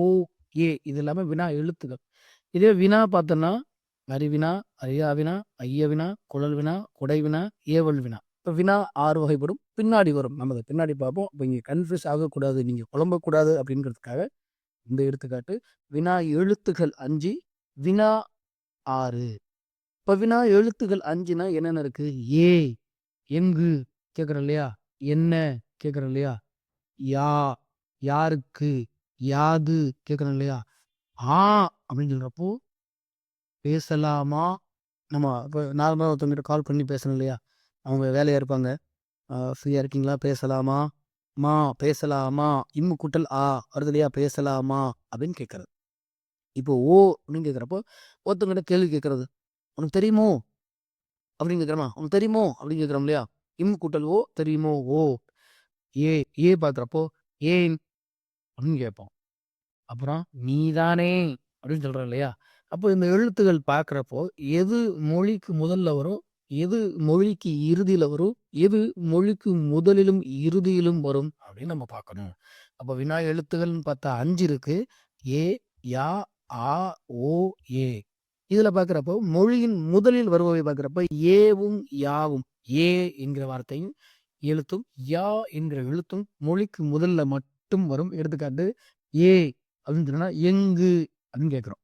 ஏ இது எல்லாமே வினா எழுத்துகள். இதே வினா பார்த்தோன்னா அறிவினா, அறியாவினா, ஐயவினா, குழல் வினா, குடை வினா, ஏவல் வினா. இப்போ வினா 6 வகைப்படும். பின்னாடி வரும், நம்ம அதை பின்னாடி பார்ப்போம். இப்போ இங்கே கன்ஃபியூஸ் ஆகக்கூடாது, நீங்கள் குழம்பக்கூடாது அப்படிங்கிறதுக்காக இந்த எடுத்துக்காட்டு. வினா எழுத்துகள் 5, வினா 6. இப்போ வினா எழுத்துகள் 5னா என்னென்ன இருக்குது? ஏ எங்கு கேட்குறோம் இல்லையா, என்ன கேட்குறோம் இல்லையா, யா யாருக்கு, யாது கேட்குறோம் இல்லையா, ஆ அப்படின்னு சொல்கிறப்போ பேசலாமா. நம்ம இப்போ நார்மலாக ஒருத்தவங்கிட்ட கால் பண்ணி பேசணும் இல்லையா, அவங்க வேலையாக இருப்பாங்க, ஃப்ரீயாக இருக்கீங்களா பேசலாமா, மா பேசலாமா, இம்மு கூட்டல் ஆ வருது இல்லையா, பேசலாமா அப்படின்னு கேட்குறது. இப்போ ஓ அப்படின்னு கேட்குறப்போ ஒருத்தவங்கிட்ட கேள்வி கேட்குறது, உனக்கு தெரியுமோ அப்படின்னு கேட்குறோமா? உனக்கு தெரியுமோ அப்படின்னு கேட்குறோம் இல்லையா? இம் கூட்டல் ஓ, தெரியுமோ ஓ. ஏ ஏ பார்க்குறப்போ ஏன் அப்படின்னு கேட்போம். அப்புறம் நீதானே அப்படின்னு சொல்றோம் இல்லையா? அப்போ இந்த எழுத்துகள் பார்க்குறப்போ எது மொழிக்கு முதல்ல வரும்? எது மொழிக்கு இறுதியில வரும்? எது மொழிக்கு முதலிலும் இறுதியிலும் வரும்? அப்படின்னு நம்ம பார்க்கணும். அப்போ வினா எழுத்துகள்னு பார்த்தா 5 இருக்கு. ஏ, யா, ஆ, ஓ, ஏ. இதுல பார்க்குறப்போ மொழியின் முதலில் வருபவை பார்க்குறப்ப ஏவும், யாவும். ஏ என்கிற வார்த்தையும் எழுத்தும், யா என்கிற எழுத்தும் மொழிக்கு முதல்ல மட்டும் வரும். எடுத்துக்காட்டு ஏ அப்படின்னு சொன்னா எங்கு அப்படின்னு கேட்குறோம்.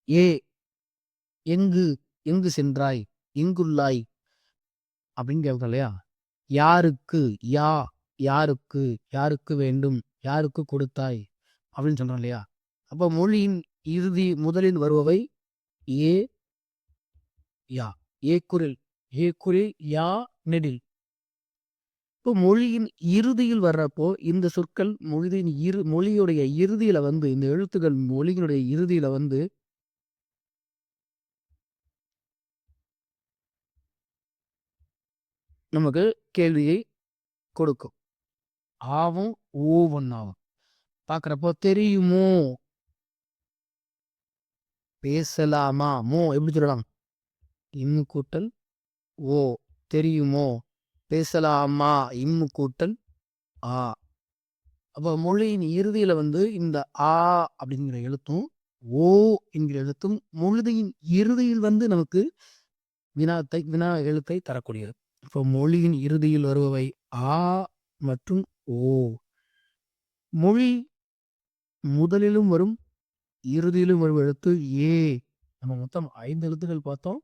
ஏ எங்கு, எங்கு சென்றாய்? எங்குள்ளாய்? அப்படின்னு கேட்குறோம் இல்லையா? யாருக்கு? யா யாருக்கு? யாருக்கு வேண்டும்? யாருக்கு கொடுத்தாய்? அப்படின்னு சொல்றோம் இல்லையா? அப்போ மொழியின் இறுதி முதலில் வருபவை ஏ, யா. ஏக்குறில். ஏக்குறில், யா, நெடில். இப்போ மொழியின் இறுதியில் வர்றப்போ இந்த சொற்கள் மொழியுடைய இறுதியில வந்து இந்த எழுத்துக்கள் மொழியினுடைய இறுதியில வந்து நமக்கு கேள்வியை கொடுக்கும். ஆவும் ஓவும் ஆகும். பார்க்குறப்போ தெரியுமோ? பேசலாமா? மோ எப்படி சொல்லலாம்? இம்மு கூட்டல் ஓ. தெரியுமோ? பேசலாமா? இம்மு கூட்டல் ஆ. அப்போ மொழியின் இறுதியில வந்து இந்த ஆ அப்படிங்கிற எழுத்தும், ஓ என்கிற எழுத்தும் மொழியின் இறுதியில் வந்து நமக்கு வினா எழுத்தை தரக்கூடியது. இப்போ மொழியின் இறுதியில் வருபவை ஆ மற்றும் ஓ. மொழி முதலிலும் வரும், இறுதியிலும் வரும் எழுத்து ஏ. நம்ம மொத்தம் 5 எழுத்துக்கள் பார்த்தோம்.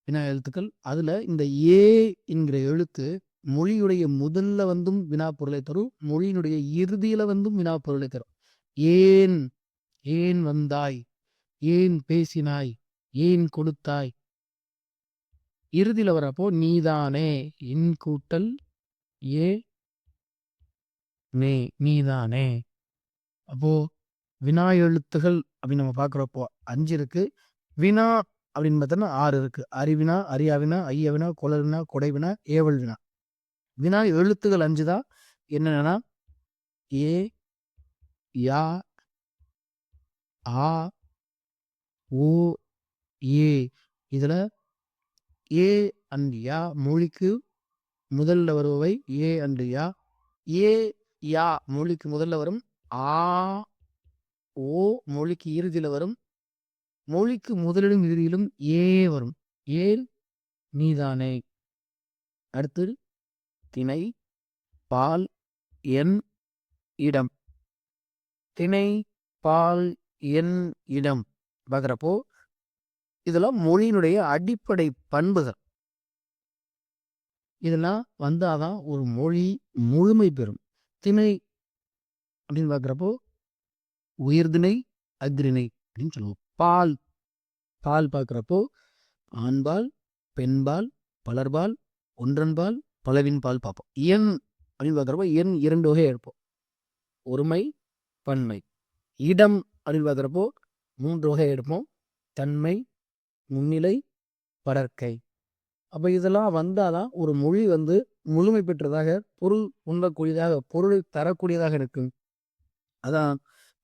வினா எழுத்துக்கள். அதுல இந்த ஏ என்கிற எழுத்து மொழியுடைய முதல்ல வந்தும் வினா பொருளை தரும். மொழியினுடைய இறுதியில வந்தும் வினா பொருளை தரும். ஏன்? ஏன் வந்தாய்? ஏன் பேசினாய்? ஏன் கொடுத்தாய்? இறுதியில வரப்போ நீதானே. இன் கூட்டல் ஏ மே நீதானே. அப்போ வினா எழுத்துகள் அப்படின்னு நம்ம பார்க்குறப்போ 5 இருக்கு. வினா அப்படின்னு பார்த்தோம்னா 6 இருக்கு. அறிவினா, அறியாவினா, ஐயவினா, குழல்வினா, கொடைவினா, ஏவல் வினா. வினா எழுத்துகள் 5 தான். என்னென்னன்னா ஏ, யா, ஆ, ஓ, ஏ. இதுல ஏ அண்ட் யா மொழிக்கு முதல்ல வருபவை ஏ அண்ட் யா. ஏ, யா மொழிக்கு முதல்ல வரும். ஆ, ஓ மொழிக்கு இறுதியில வரும். மொழிக்கு முதலிலும் இறுதியிலும் ஏ வரும். ஏன்? நீதானே. அடுத்து திணை, பால், எண், இடம். திணை, பால், எண், இடம் பார்க்குறப்போ இதெல்லாம் மொழியினுடைய அடிப்படை பண்புகள். இதெல்லாம் வந்தாதான் ஒரு மொழி முழுமை பெறும். திணை அப்படின்னு பார்க்குறப்போ உயர்திணை, அஃறிணை அப்படின்னு சொல்லுவோம். பால் பால் பார்க்குறப்போ ஆண்பால், பெண்பால், பலர்பால், ஒன்றன்பால், பலவின்பால் பார்ப்போம். எண் அப்படின்னு பார்க்குறப்போ எண் 2 வகை எடுப்போம். ஒருமை, பன்மை. இடம் அப்படின்னு பார்க்குறப்போ 3 வகை எடுப்போம். தன்மை, முன்னிலை, படர்க்கை. அப்போ இதெல்லாம் வந்தாதான் ஒரு மொழி வந்து முழுமை பெற்றதாக, பொருள் உண்ணக்கூடியதாக, பொருளை தரக்கூடியதாக இருக்கும். அதான்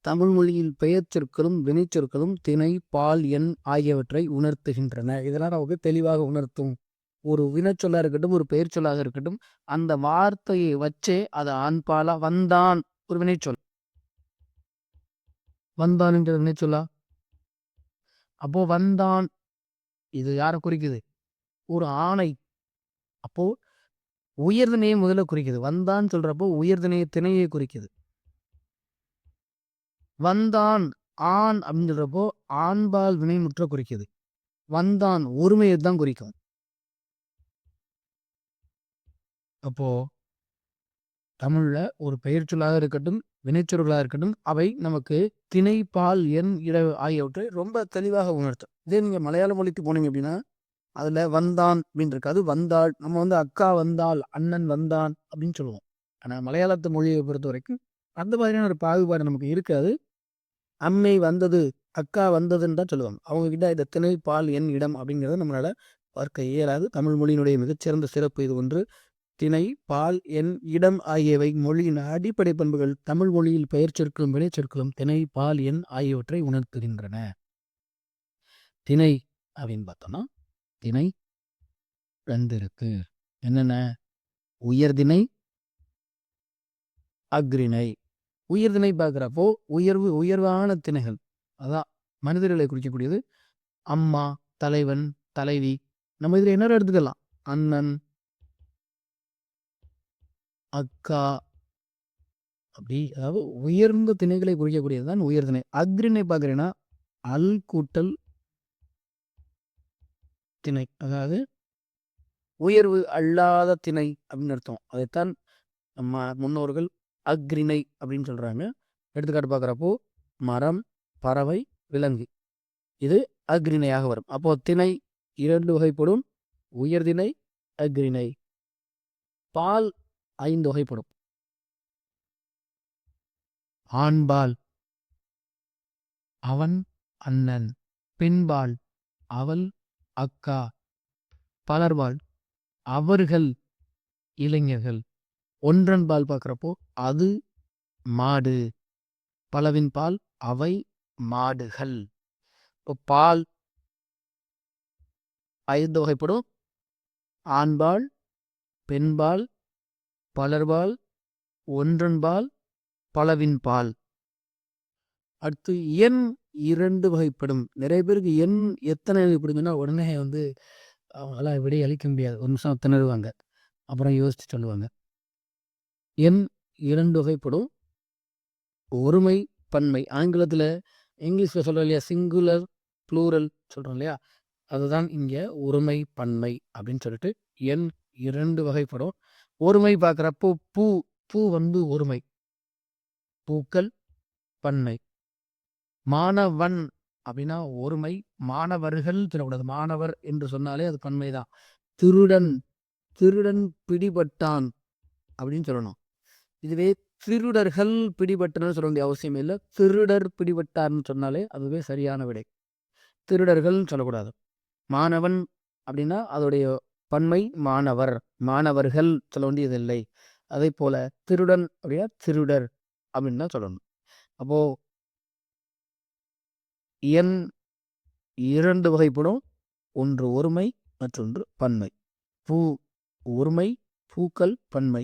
தமிழ் மொழியில் பெயர்ச்சொற்களும் வினைச்சொற்களும் திணை, பால், எண் ஆகியவற்றை உணர்த்துகின்றன. இதெல்லாம் நமக்கு தெளிவாக உணர்த்தும். ஒரு வினைச்சொல்லா இருக்கட்டும், ஒரு பெயர் சொல்லாக இருக்கட்டும், அந்த வார்த்தையை வச்சே அது ஆண்பாலா வந்தான் ஒரு வினைச்சொல். வந்தான் என்ற வினைச்சொல்லா. அப்போ வந்தான் இது யாரை குறிக்குது? ஒரு ஆணை. அப்போ உயர்திணையை முதல்ல குறிக்குது. வந்தான் சொல்றப்போ உயர்திணையை திணையை குறிக்குது. வந்தான் ஆண் அப்படின்னு சொல்றப்போ ஆண்பால் வினைமுற்ற குறிக்குது. வந்தான் ஒருமையை தான் குறிக்கும். அப்போ தமிழ்ல ஒரு பெயர் சொல்லாக இருக்கட்டும், வினைச்சொற்களாக இருக்கட்டும், அவை நமக்கு திணை, பால், எண், இட ஆகியவற்றை ரொம்ப தெளிவாக உணர்த்தும். இதே நீங்க மலையாள மொழிக்கு போனீங்க அப்படின்னா அதுல வந்தான் அப்படின்னு இருக்காது. வந்தாள். நம்ம வந்து அக்கா வந்தாள், அண்ணன் வந்தான் அப்படின்னு சொல்லுவோம். ஆனா மலையாளத்து மொழியை பொறுத்த வரைக்கும் அந்த மாதிரியான ஒரு பாகுபாடு நமக்கு இருக்காது. அம்மை வந்தது அக்கா வந்ததுன்னு தான் சொல்லுவாங்க. அவங்க கிட்ட இந்த திணை, பால், எண், இடம் அப்படிங்கிறத நம்மளால பார்க்க இயலாது. தமிழ் மொழியினுடைய மிகச்சிறந்த சிறப்பு இது ஒன்று. திணை, பால், எண், இடம் ஆகியவை மொழியின் அடிப்படை பண்புகள். தமிழ் மொழியில் பெயர்ச்சொற்களும் வினைச்சொற்களும் திணை, பால், எண் ஆகியவற்றை உணர்த்துகின்றன. திணை அப்படின்னு பார்த்தோம்னா திணை 2 இருக்கு. என்னென்ன? உயர்திணை, அஃறிணை. உயர்திணை பார்க்குறப்போ உயர்வான திணைகள், அதான் மனிதர்களை குறிக்கக்கூடியது. அம்மா, தலைவன், தலைவி. நம்ம இதில் என்ன எடுத்துக்கலாம்? அண்ணன், அக்கா, அப்படி அதாவது உயர்ந்த திணைகளை குறிக்கக்கூடியது தான் உயர்திணை. அஃறிணை பார்க்குறேன்னா அல் கூட்டல் திணை, அதாவது உயர்வு அல்லாத திணை அப்படின்னு அர்த்தம். அதைத்தான் நம்ம முன்னோர்கள் அஃறிணை அப்படின்னு சொல்றாங்க. எடுத்துக்காட்டு பார்க்குறப்போ மரம், பறவை, விலங்கு, இது அஃறிணையாக வரும். அப்போ திணை 2 வகைப்படும். உயர்திணை, அஃறிணை. பால் 5 வகைப்படும். ஆண்பால், அவன், அண்ணன். பெண்பால், அவள், அக்கா. பலர்பால், அவர்கள், இளைஞர்கள். ஒன்றன் பால் பார்க்குறப்போ அது மாடு. பலவின் பால் அவை மாடுகள். இப்போ பால் 5 வகைப்படும். ஆண்பால், பெண்பால், பலர்பால், ஒன்றன்பால், பலவின் பால். அடுத்து எண் 2 வகைப்படும். நிறைய பேருக்கு எண் எத்தனை வகைப்படுதுன்னா உடனே அவங்களாம் விடை அளிக்க முடியாது. ஒரு நிமிஷம் திணறுவாங்க, அப்புறம் யோசிச்சு சொல்லுவாங்க. எண் 2 வகைப்படும். ஒருமை, பன்மை. ஆங்கிலத்தில், இங்கிலீஷில் சொல்கிறோம் இல்லையா, சிங்குலர், ப்ளூரல் சொல்கிறோம் இல்லையா, அதுதான் இங்கே ஒருமை, பன்மை அப்படின்னு சொல்லிட்டு எண் 2 வகைப்படும். ஒருமை பார்க்குறப்போ பூ ஒருமை, பூக்கள் பன்மை. மாணவன் அப்படின்னா ஒருமை, மாணவர்கள் சொல்லக்கூடாது. மாணவர் என்று சொன்னாலே அது பன்மை தான். திருடன் பிடிபட்டான் அப்படின்னு சொல்லணும். இதுவே திருடர்கள் பிடிபட்டனர் சொல்ல வேண்டிய அவசியம் இல்லை. திருடர் பிடிபட்டார்னு சொன்னாலே அதுவே சரியான விடை. திருடர்கள் சொல்லக்கூடாது. மாணவன் அப்படின்னா அதோடைய பன்மை மாணவர், மாணவர்கள் சொல்ல வேண்டியதில்லை. அதே போல திருடன் அப்படின்னா திருடர் அப்படின்னு தான் சொல்லணும். அப்போ எண் 2 வகைப்படும். ஒன்று ஒருமை, மற்றொன்று பன்மை. பூ ஒருமை, பூக்கள் பன்மை.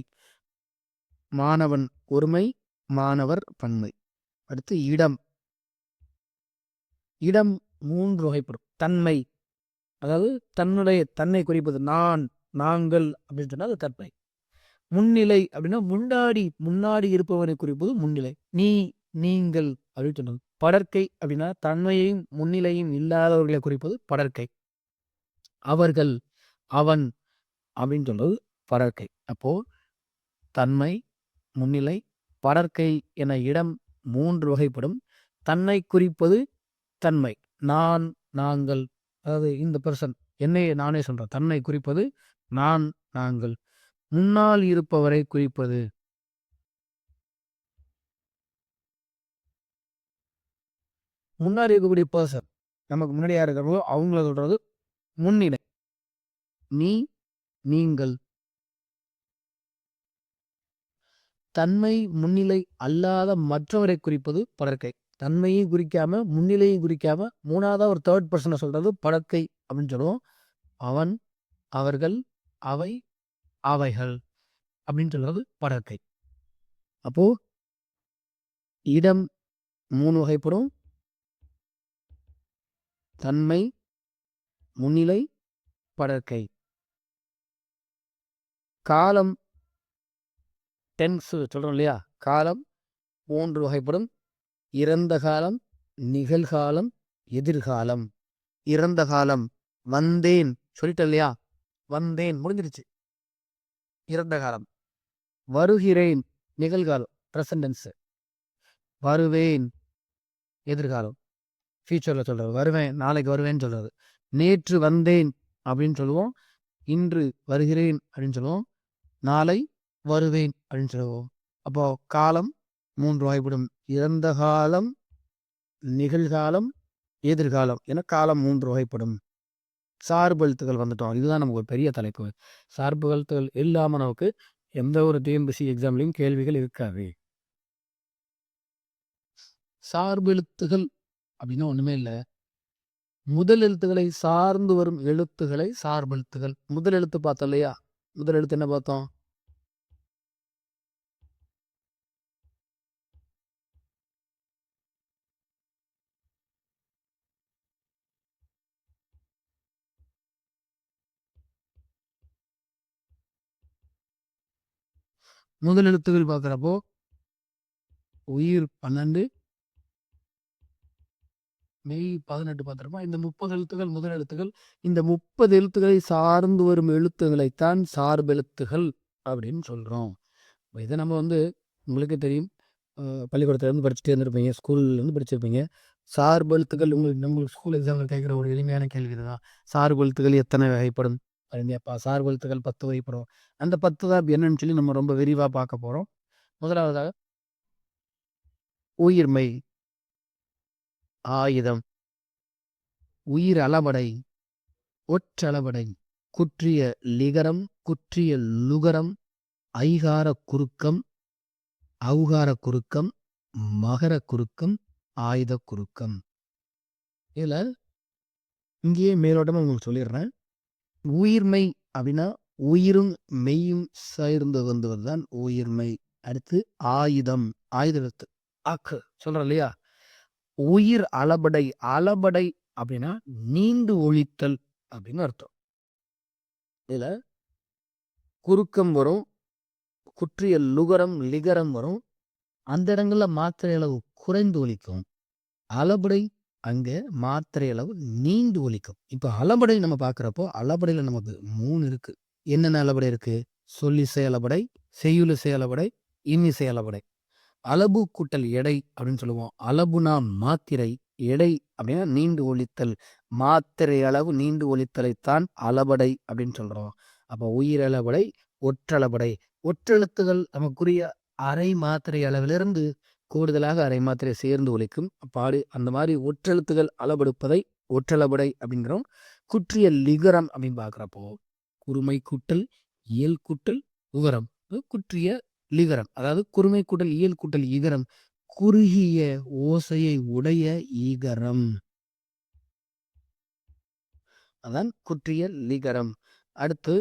மாணவன் ஒருமை, மாணவர் பன்மை. அடுத்து இடம் 3 வகைப்படும். தன்மை, அதாவது தன்னை குறிப்பது. நான், நாங்கள் அப்படின்னு சொன்னால் அது தன்மை. முன்னிலை அப்படின்னா முன்னாடி இருப்பவனை குறிப்பது முன்னிலை. நீ, நீங்கள் அப்படின்னு சொன்னது. படர்க்கை அப்படின்னா தன்மையையும் முன்னிலையும் இல்லாதவர்களை குறிப்பது படர்க்கை. அவர்கள், அவன் அப்படின்னு சொல்றது படர்க்கை. அப்போ தன்மை, முன்னிலை, படர்க்கை என இடம் 3 வகைப்படும். தன்னை குறிப்பது தன்மை, நான், நாங்கள், அதாவது இந்த பர்சன், என்னையே நானே சொல்றேன். தன்னை குறிப்பது நான், நாங்கள். முன்னால் இருப்பவரை குறிப்பது முன்னாடி இருக்கக்கூடிய பர்சன், நமக்கு முன்னாடியா இருக்கிறவங்க அவங்கள சொல்றது முன்னிலை. நீ, நீங்கள். தன்மை முன்னிலை அல்லாத மற்றவரை குறிப்பது படர்க்கை. தன்மையும் குறிக்காம முன்னிலையும் குறிக்காம மூணாவதா ஒரு தேர்ட் பர்சனை சொல்றது படர்க்கை அப்படின்னு சொல்லுவோம். அவன், அவர்கள், அவை, அவைகள் அப்படின்னு சொல்றது படர்க்கை. அப்போ இடம் 3 வகைப்படும். தன்மை, முன்னிலை, படர்க்கை. காலம், டென்ஸ் சொல்றோம் இல்லையா, காலம் 3 வகைப்படும். இறந்த காலம், நிகழ்காலம், எதிர்காலம். இறந்த காலம் வந்தேன் சொல்லிட்டேன் இல்லையா, வந்தேன் முடிஞ்சிருச்சு, இறந்த காலம். வருகிறேன் நிகழ்காலம், பிரசன்டென்ஸ். வருவேன் எதிர்காலம், ஃபியூச்சர்ல சொல்றது. வருவேன், நாளைக்கு வருவேன்னு சொல்றது. நேற்று வந்தேன் அப்படின்னு சொல்லுவோம். இன்று வருகிறேன் அப்படின்னு சொல்லுவோம். நாளை வருவேன் அப்படின்னு சொல்லுவோம். அப்போ காலம் 3 வகைப்படும். இறந்த காலம், நிகழ்காலம், எதிர்காலம் என காலம் 3 வகைப்படும். சார்பு எழுத்துக்கள் வந்துட்டோம். இதுதான் நமக்கு ஒரு பெரிய தலைப்பு. சார்பு எழுத்துக்கள் இல்லாம நமக்கு எந்த ஒரு டிஎன்பிஎஸ்சி எக்ஸாம்லயும் கேள்விகள் இருக்காது. சார்பு எழுத்துகள் அப்படின்னா ஒண்ணுமே இல்ல. முதல் எழுத்துக்களை சார்ந்து வரும் எழுத்துக்களை சார்பு எழுத்துகள். முதல் எழுத்து பார்த்தோம் இல்லையா? முதல் எழுத்து என்ன பார்த்தோம்? முதல் எழுத்துக்கள் பார்க்குறப்போ உயிர் 12, மெய் 18 பார்த்துருப்போம். இந்த 30 எழுத்துக்கள் முதல் எழுத்துக்கள். இந்த 30 எழுத்துக்களை சார்ந்து வரும் எழுத்துக்களைத்தான் சார்பெழுத்துகள் அப்படின்னு சொல்றோம். இதை நம்ம வந்து உங்களுக்கே தெரியும். பள்ளிக்கூடத்துலேருந்து படிச்சுட்டே இருந்திருப்பீங்க, ஸ்கூல்லேருந்து படிச்சிருப்பீங்க. சார்பெழுத்துக்கள் உங்களுக்கு ஸ்கூல் எக்ஸாமில் கேட்குற ஒரு எளிமையான கேள்வி இதுதான். சார்பெழுத்துக்கள் எத்தனை வகைப்படும் அப்படின்ப்பா. சார்பெழுத்துக்கள் 10 வகைப்படும். அந்த 10 தான் என்னன்னு சொல்லி நம்ம ரொம்ப விரிவாக பார்க்க போகிறோம். முதலாவதாக உயிர்மெய், ஆயுதம், உயிர் அளபடை, ஒற்றளபடை, குற்றிய லிகரம், குற்றிய லுகரம், ஐகார குறுக்கம், ஔகார குறுக்கம், மகர குறுக்கம், ஆயுத குறுக்கம். இதுல இங்கேயே மேலோட்டமா உங்களுக்கு சொல்லிடுறேன். உயிர்மெய் அப்படின்னா உயிரும் மெய்யும் சேர்ந்து வந்ததுதான் உயிர்மெய். அடுத்து ஆயுதம், ஆயுத எழுத்து ஆக்கு சொல்றோம் இல்லையா? உயிர் அளபடை, அளபடை அப்படின்னா நீண்டு ஒழித்தல் அப்படின்னு அர்த்தம். இதுல குறுக்கம் வரும், குற்றிய லுகரம் லிகரம் வரும். அந்த இடங்கள்ல மாத்திரை அளவு குறைந்து ஒலிக்கும். அளபடை அங்க மாத்திரை அளவு நீண்டு ஒலிக்கும். இப்ப அளபடை நம்ம பார்க்குறப்போ அளபடையில நமக்கு 3 இருக்கு. என்னென்ன அளபடை இருக்கு? சொல்லிசை அளபடை, செய்யுளிசை அளபடை, இன்னிசை அளபடை. அளபு கூட்டல் எடை அப்படின்னு சொல்லுவோம். அளபுனா மாத்திரை, எடை அப்படின்னா நீண்டு ஒலித்தல். மாத்திரை அளவு நீண்டு ஒலித்தலைத்தான் அளபடை அப்படின்னு சொல்றோம். அப்போ உயிரளபடை, ஒற்றளபடை. ஒற்றெழுத்துகள் நமக்குரிய அரை மாத்திரை அளவிலிருந்து கூடுதலாக அரை மாத்திரை சேர்ந்து ஒலிக்கும். பாடு அந்த மாதிரி ஒற்றெழுத்துகள் அளபெடுப்பதை ஒற்றளபடை அப்படிங்கிறோம். குற்றிய லிகரம் அப்படின்னு பார்க்குறப்போ குறுமை கூட்டல் இயல் கூட்டல் உகரம், குற்றிய லிகரம். அதாவது குறுமை கூட்டல் இயல் கூட்டல் ஈகரம், குறுகிய ஓசையை உடைய ஈகரம். அதான் குற்றிய லிகரம். அடுத்து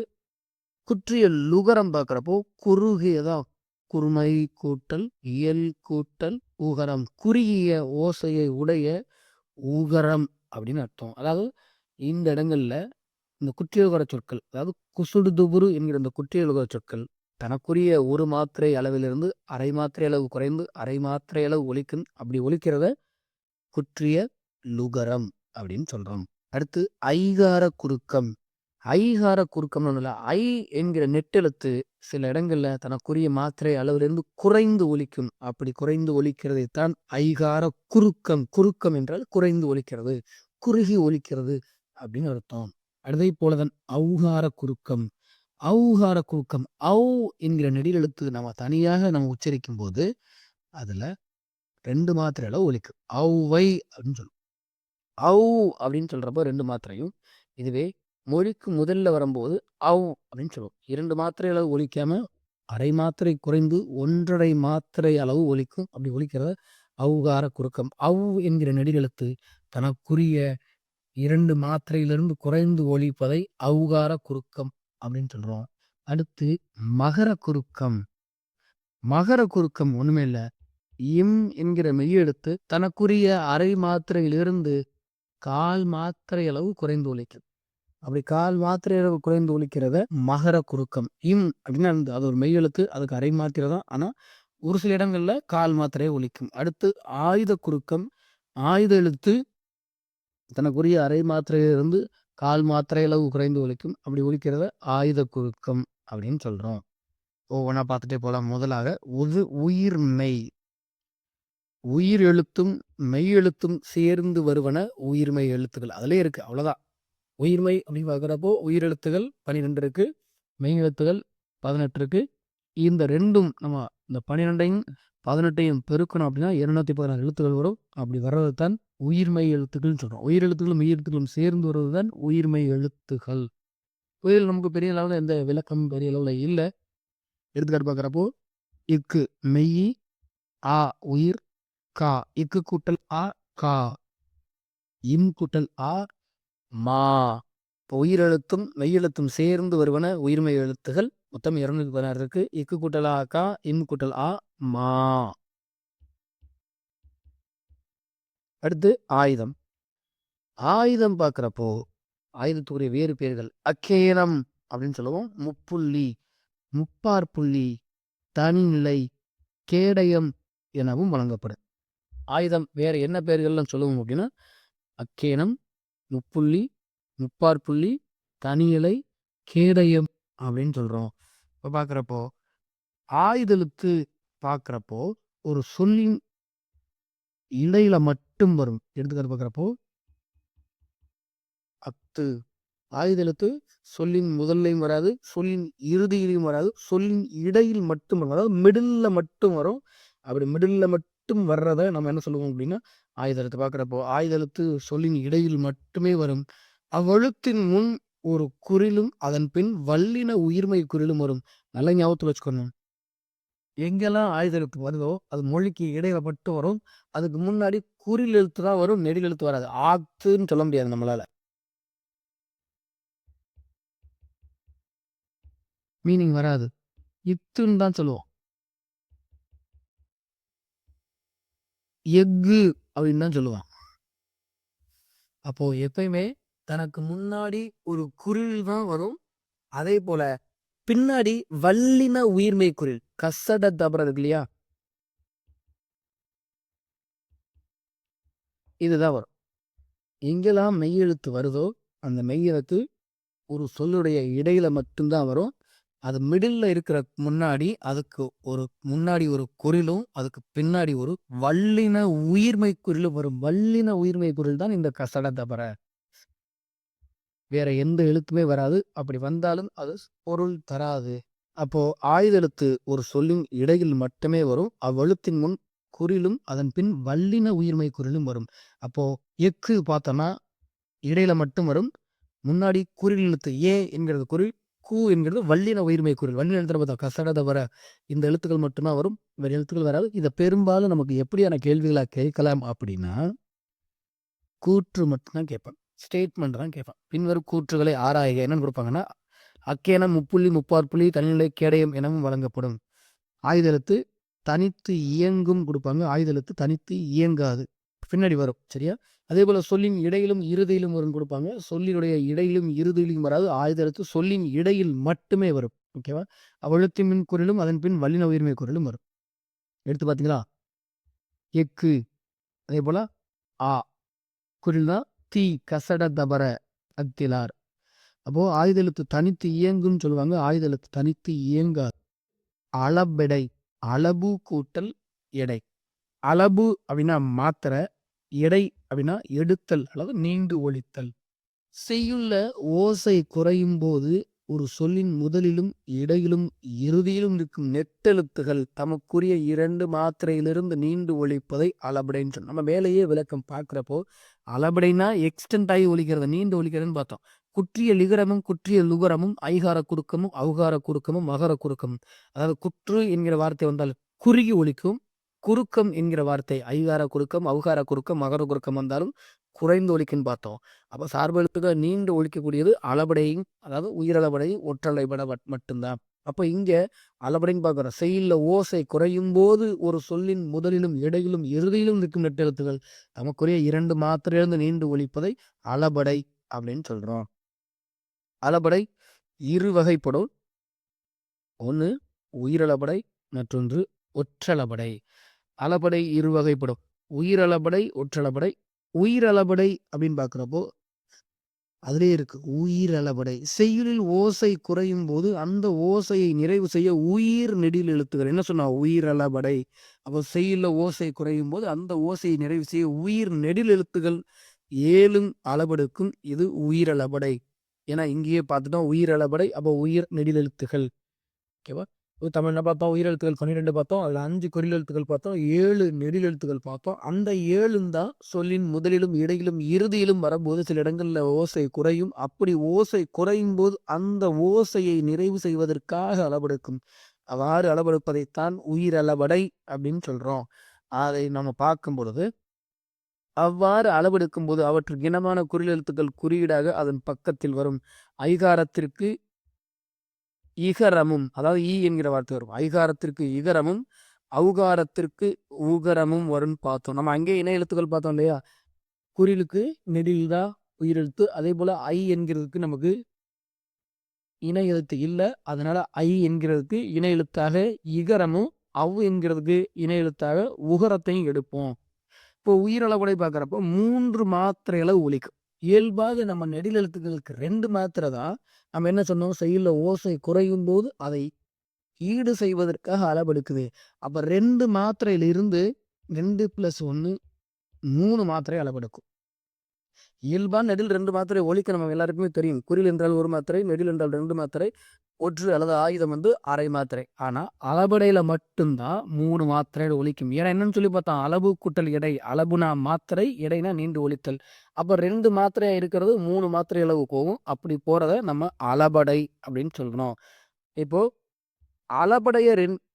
குற்றிய லுகரம் பார்க்குறப்போ குறுகியதான் குறுமை கூட்டல் இயல் கூட்டல் உகரம், குறுகிய ஓசையை உடைய உகரம் அப்படின்னு அர்த்தம். அதாவது இந்த இடங்கள்ல இந்த குற்றியலுகர சொற்கள், அதாவது குசுடுதுபுரு என்கிற இந்த குற்றியலுகர சொற்கள் தனக்குரிய ஒரு மாத்திரை அளவிலிருந்து அரை மாத்திரை அளவு குறைந்து அரை மாத்திரை அளவு ஒலிக்கும். அப்படி ஒலிக்கிறத குற்றிய லுகரம் அப்படின்னு சொல்றோம். அடுத்து ஐகார குறுக்கம். ஐகார குறுக்கம்னு ஒண்ணுல ஐ என்கிற நெட்டெழுத்து சில இடங்கள்ல தனக்குரிய மாத்திரை அளவிலிருந்து குறைந்து ஒலிக்கும். அப்படி குறைந்து ஒலிக்கிறதைத்தான் ஐகார குறுக்கம். குறுக்கம் என்றால் குறைந்து ஒலிக்கிறது, குறுகி ஒலிக்கிறது அப்படின்னு அர்த்தம். அடுத்தை போலதான் ஔகார குறுக்கம். ஔகார குறுக்கம், ஔ என்கிற நெடில் எழுத்து நம்ம தனியாக நம்ம உச்சரிக்கும் போது அதுல 2 மாத்திரை அளவு ஒலிக்கும். ஔவை அப்படின்னு சொல்லுவோம். ஔ அப்படின்னு சொல்றப்போ 2 மாத்திரையும், இதுவே மொழிக்கு முதல்ல வரும்போது ஔ அப்படின்னு சொல்லுவோம். 2 மாத்திரை அளவு ஒலிக்காம அரை மாத்திரை குறைந்து 1.5 மாத்திரை அளவு ஒலிக்கும். அப்படி ஒலிக்கிறத ஔகார குறுக்கம். ஔ என்கிற நெடில் எழுத்து தனக்குரிய 2 மாத்திரையிலிருந்து குறைந்து ஒலிப்பதை ஔகார குறுக்கம் அப்படின்னு சொல்றோம். அடுத்து மகர குறுக்கம். மகர குறுக்கம் ஒண்ணுமே இல்ல. இம் என்கிற மெய்யெழுத்து தனக்குரிய அரை மாத்திரையிலிருந்து 1/4 மாத்திரை அளவு குறைந்து ஒலிக்கும். அப்படி 1/4 மாத்திரை அளவு குறைந்து ஒலிக்கிறத மகர குறுக்கம். இம் அப்படின்னா அது ஒரு மெய்யெழுத்து, அதுக்கு அரை மாத்திரை தான். ஆனா ஒரு சில இடங்கள்ல 1/4 மாத்திரையை ஒலிக்கும். அடுத்து ஆயுத குறுக்கம். ஆயுத எழுத்து தனக்குரிய அரை மாத்திரையிலிருந்து 1/4 மாத்திரை அளவு குறைந்து ஒலிக்கும். அப்படி ஒலிக்கிறத ஆயுத குறுக்கம் அப்படின்னு சொல்றோம். ஒவ்வொன்றா பார்த்துட்டே போலாம். முதலாக உயிர் மெய். உயிர் எழுத்தும் மெய் எழுத்தும் சேர்ந்து வருவன உயிர்மெய் எழுத்துக்கள். அதுலயே இருக்கு, அவ்வளவுதான். உயிர்மெய் அப்படின்னு பார்க்குறப்போ உயிர் எழுத்துகள் 12 இருக்கு, மெய் எழுத்துகள் 18 இருக்கு. இந்த ரெண்டும் நம்ம இந்த 12ஐயும் 18ஐயும் பெருக்கணும் அப்படின்னா 216 எழுத்துக்கள் வரும். அப்படி வர்றது தான் உயிர்மெய் எழுத்துக்கள்னு சொல்றோம். உயிரெழுத்துக்களும் மெய்யெழுத்துக்களும் சேர்ந்து வருவது தான் உயிர்மெய் எழுத்துகள். இதில் நமக்கு பெரிய அளவுல எந்த விளக்கமும் பெரிய அளவுல இல்ல. எடுத்துக்காட்டு பார்க்குறப்போ, இக்கு மெய்யி, ஆ உயிர், கா இக்கு கூட்டல் ஆ கா, இம் கூட்டல் ஆ மா. இப்போ உயிரெழுத்தும் மெய்யெழுத்தும் சேர்ந்து வருவன உயிர்மெய் எழுத்துகள். மொத்தம் 216 இருக்கு. இக்கு கூட்டல் ஆ கா, இம் கூட்டல் ஆ மா. அடுத்து ஆயுதம். ஆயுதம் பார்க்குறப்போ, ஆயுதத்துக்குரிய வேறு பெயர்கள் அக்கேனம் அப்படின்னு சொல்லுவோம். முப்புள்ளி, முப்பாற்புள்ளி, தனிநிலை, கேடயம் எனவும் வழங்கப்படும். ஆயுதம் வேற என்ன பெயர்கள்லாம் சொல்லுவோம் அப்படின்னா, அக்கேனம், முப்புள்ளி, முப்பாற்புள்ளி, தனிநிலை, கேடயம் அப்படின்னு சொல்றோம். இப்போ பார்க்குறப்போ ஆயுதெழுத்து பார்க்குறப்போ ஒரு சொல்லின் இடையில மட்டும் வரும். எடுத்துக்காட்டு பார்க்குறப்போ அத்து. ஆயுதெழுத்து சொல்லின் முதல்லையும் வராது, சொல்லின் இறுதியிலையும் வராது, சொல்லின் இடையில் மட்டும் வரும். அதாவது மிடில்ல மட்டும் வரும். அப்படி மிடில்ல மட்டும் வர்றத நம்ம என்ன சொல்லுவோம் அப்படின்னா, ஆயுதெழுத்து பார்க்குறப்போ ஆயுதெழுத்து சொல்லின் இடையில் மட்டுமே வரும். அவ்வெழுத்தின் முன் ஒரு குறிலும் அதன் பின் வல்லின உயிர்மெய் குறிலும் வரும். நல்லா ஞாபகத்துல வச்சுக்கணும். எங்கெல்லாம் ஆயுதெழுத்து வருதோ அது மொழிக்கு இடையில மட்டும் வரும். அதுக்கு முன்னாடி குறில் எழுத்து தான் வரும், நெடில் எழுத்து வராது. ஆத்துன்னு சொல்ல முடியாது நம்மளால. மீனிங் வராது. இத்துன்னு தான் சொல்லுவோம். எஃகு அப்படின்னு தான் சொல்லுவான். அப்போ எப்பயுமே தனக்கு முன்னாடி ஒரு குறில் தான் வரும். அதே போல பின்னாடி வல்லின உயிர்மெய் குறில் கசட தபர இருக்கு இல்லையா, இதுதான் வரும். எங்கெல்லாம் மெய்யெழுத்து வருதோ அந்த மெய்யெழுத்து ஒரு சொல்லுடைய இடையில மட்டும்தான் வரும். அது மிடில்ல இருக்கிற முன்னாடி அதுக்கு ஒரு முன்னாடி ஒரு குறிலும் அதுக்கு பின்னாடி ஒரு வல்லின உயிர்மெய் குறிலும் வரும். வல்லின உயிர்மெய் குறில் தான் இந்த கசட தபர. வேற எந்த எழுத்துமே வராது. அப்படி வந்தாலும் அது பொருள் தராது. அப்போ ஆயுதெழுத்து ஒரு சொல்லின் இடையில் மட்டுமே வரும். அவ்வெழுத்தின் முன் குறிலும் அதன் பின் வல்லின உயிர்மெய் குறிலும் வரும். அப்போ எக்கு பார்த்தோம்னா இடையில மட்டும் வரும். முன்னாடி குறில் எழுத்து ஏ என்கிறது குறில், கு என்கிறது வல்லின உயிர்மெய் குறில். வல்லின எழுத்துல பார்த்தா கசட தவிர இந்த எழுத்துக்கள் மட்டும்தான் வரும். வேற எழுத்துக்கள் வராது. இதை பெரும்பாலும் நமக்கு எப்படியான கேள்விகளா கேட்கலாம் அப்படின்னா, கூற்று மட்டும்தான் கேட்பான். ஸ்டேட்மெண்ட் தான் கேட்பான். பின்வரும் கூற்றுகளை ஆராய்க என்னன்னு கொடுப்பாங்கன்னா, அக்கேனம் முப்புள்ளி முப்பாற்புள்ளி தனிநிலை கேடயம் எனவும் வழங்கப்படும். ஆயுதெழுத்து தனித்து இயங்கும் கொடுப்பாங்க. ஆயுதெழுத்து தனித்து இயங்காது. பின்னாடி வரும். சரியா? அதே போல சொல்லின் இடையிலும் இறுதியிலும் வரும் கொடுப்பாங்க. சொல்லினுடைய இடையிலும் இறுதியிலும் வராது. ஆயுதெழுத்து சொல்லின் இடையில் மட்டுமே வரும். ஓகேவா? அவ்வெழுத்தின் மின் குரலும் அதன் பின் வல்லின உயிர்மை குரலும் வரும். எடுத்து பார்த்தீங்களா? எக்கு. அதே போல ஆ குரில் தான் தீ கசட தபர அத்திலார். அப்போ ஆயுதெழுத்து தனித்து இயங்கும்னு சொல்லுவாங்க. ஆயுதெழுத்து தனித்து இயங்காது. அளபெடை. அளபு கூட்டல் எடை. அளபு அப்படின்னா மாத்திரை, எடை அப்படின்னா எடுத்தல் அல்லது நீண்டு ஒழித்தல். செய்யுள்ள ஓசை குறையும் போது ஒரு சொல்லின் முதலிலும் இடையிலும் இறுதியிலும் இருக்கும் நெட்டெழுத்துகள் தமக்குரிய 2 மாத்திரையிலிருந்து நீண்டு ஒழிப்பதை அளபடைன்னு சொன்னோம். நம்ம மேலேயே விளக்கம் பார்க்குறப்போ அளபடைனா எக்ஸ்டென்ட் ஆகி ஒழிக்கிறத நீண்டு ஒழிக்கிறதுன்னு பார்த்தோம். குற்றிய லிகரமும் குற்றிய லுகரமும் ஐகார குறுக்கமும் அவுகார குறுக்கமும் மகர குறுக்கமும். அதாவது குற்று என்கிற வார்த்தை வந்தால் குறுகி ஒழிக்கும். குறுக்கம் என்கிற வார்த்தை ஐகார குறுக்கம் அவுகார குறுக்கம் மகர குறுக்கம் வந்தாலும் குறைந்து ஒழிக்குன்னு பார்த்தோம். அப்போ சார்பு எழுத்துக்கள் நீண்டு ஒழிக்கக்கூடியது அளபடையும், அதாவது உயிரளபடையும் ஒற்றலைபட மட்டும்தான். அப்போ இங்க அளபடைன்னு பார்க்குறோம். செய்யுள்ள ஓசை குறையும் போது ஒரு சொல்லின் முதலிலும் இடையிலும் இறுதியிலும் இருக்கும் நெட்டெழுத்துகள் தமக்குரிய 2 மாத்திரையிலிருந்து நீண்டு ஒழிப்பதை அளபடை அப்படின்னு சொல்றோம். அளபடை இரு வகைப்படும். ஒன்று உயிரளபடை, மற்றொன்று ஒற்றளபடை. அளபடை இரு வகைப்படும். உயிரளபடை, ஒற்றளபடை. உயிரளபடை அப்படின்னு பார்க்குறப்போ அதிலே இருக்கு உயிரளபடை. செய்யுளில் ஓசை குறையும் போது அந்த ஓசையை நிறைவு செய்ய உயிர் நெடில் எழுத்துக்கள். என்ன சொன்னா உயிரளபடை. அப்போ செய்யுள்ள ஓசை குறையும் போது அந்த ஓசையை நிறைவு செய்ய உயிர் நெடில் எழுத்துக்கள் 7 அளபெடுக்கும். இது உயிரளபடை. ஏன்னா இங்கேயே பார்த்துட்டோம் உயிரளபடை. அப்போ உயிர் நெடில் எழுத்துகள். ஓகேவா? தமிழ்ல பார்த்தோம், உயிரெழுத்துக்கள் 12 பார்த்தோம். அதில 5 குறிலெழுத்துக்கள் பார்த்தோம். 7 நெடிலெழுத்துக்கள் பார்த்தோம். அந்த 7ம் தான் சொல்லின் முதலிலும், இடையிலும், இறுதியிலும் வரும்போது சில இடங்கள்ல ஓசை குறையும். அப்படி ஓசை குறையும்போது அந்த ஓசையை நிறைவு செய்வதற்காக அளபெடுக்கும். அவ்வாறு அளபெடுப்பதைத்தான் உயிரளபடை அப்படின்னு சொல்றோம். அதை நம்ம பார்க்கும் பொழுது, அவ்வாறு அளவெடுக்கும்போது அவற்றுக்கு இனமான குறிலெழுத்துக்கள் குறியீடாக அதன் பக்கத்தில் வரும். ஐகாரத்திற்கு இகரமும், அதாவது என்கிற வார்த்தை வரும். ஐகாரத்திற்கு இகரமும், ஔகாரத்திற்கு உகரமும் வரும்னு பார்த்தோம். நம்ம அங்கே இணை எழுத்துக்கள் பார்த்தோம் இல்லையா? குறிலுக்கு நெடில் தான் உயிரெழுத்து. அதே போல என்கிறதுக்கு நமக்கு இணை எழுத்து இல்ல. அதனால என்கிறதுக்கு இணை எழுத்தாக இகரமும், என்கிறதுக்கு இணை எழுத்தாக உகரத்தையும் எடுப்போம். இப்போ உயிரளவுடை பார்க்குறப்போ 3 மாத்திரை அளவு ஒலிக்கும். இயல்பாக நம்ம நெடில் எழுத்துக்களுக்கு 2 மாத்திரை தான். நம்ம என்ன சொன்னோம்? செய்யுள்ல ஓசை குறையும் போது அதை ஈடு செய்வதற்காக அளவெடுக்குது. அப்ப 2 மாத்திரையிலிருந்து 2 + 1 3 மாத்திரை அளவெடுக்கும். இயல்பான நெடில் 2 மாத்திரை ஒலிக்க நம்ம எல்லாருக்குமே தெரியும். குறில் என்றால் 1 மாத்திரை, நெடில் என்றால் 2 மாத்திரை, ஒற்று அல்லது ஆயுதம் வந்து அரை மாத்திரை. ஆனா அளபெடையில மட்டும்தான் 3 மாத்திரைகள் ஒலிக்கும். ஏன்னா என்னன்னு சொல்லி பார்த்தோம், அளவு கூட்டல் எடை. அளவுனா மாத்திரை, எடைனா நீண்டு ஒலித்தல். அப்ப 2 மாத்திரையா இருக்கிறது 3 மாத்திரை அளவு போகும். அப்படி போறத நம்ம அளபடை அப்படின்னு சொல்றோம். இப்போ அளபடைய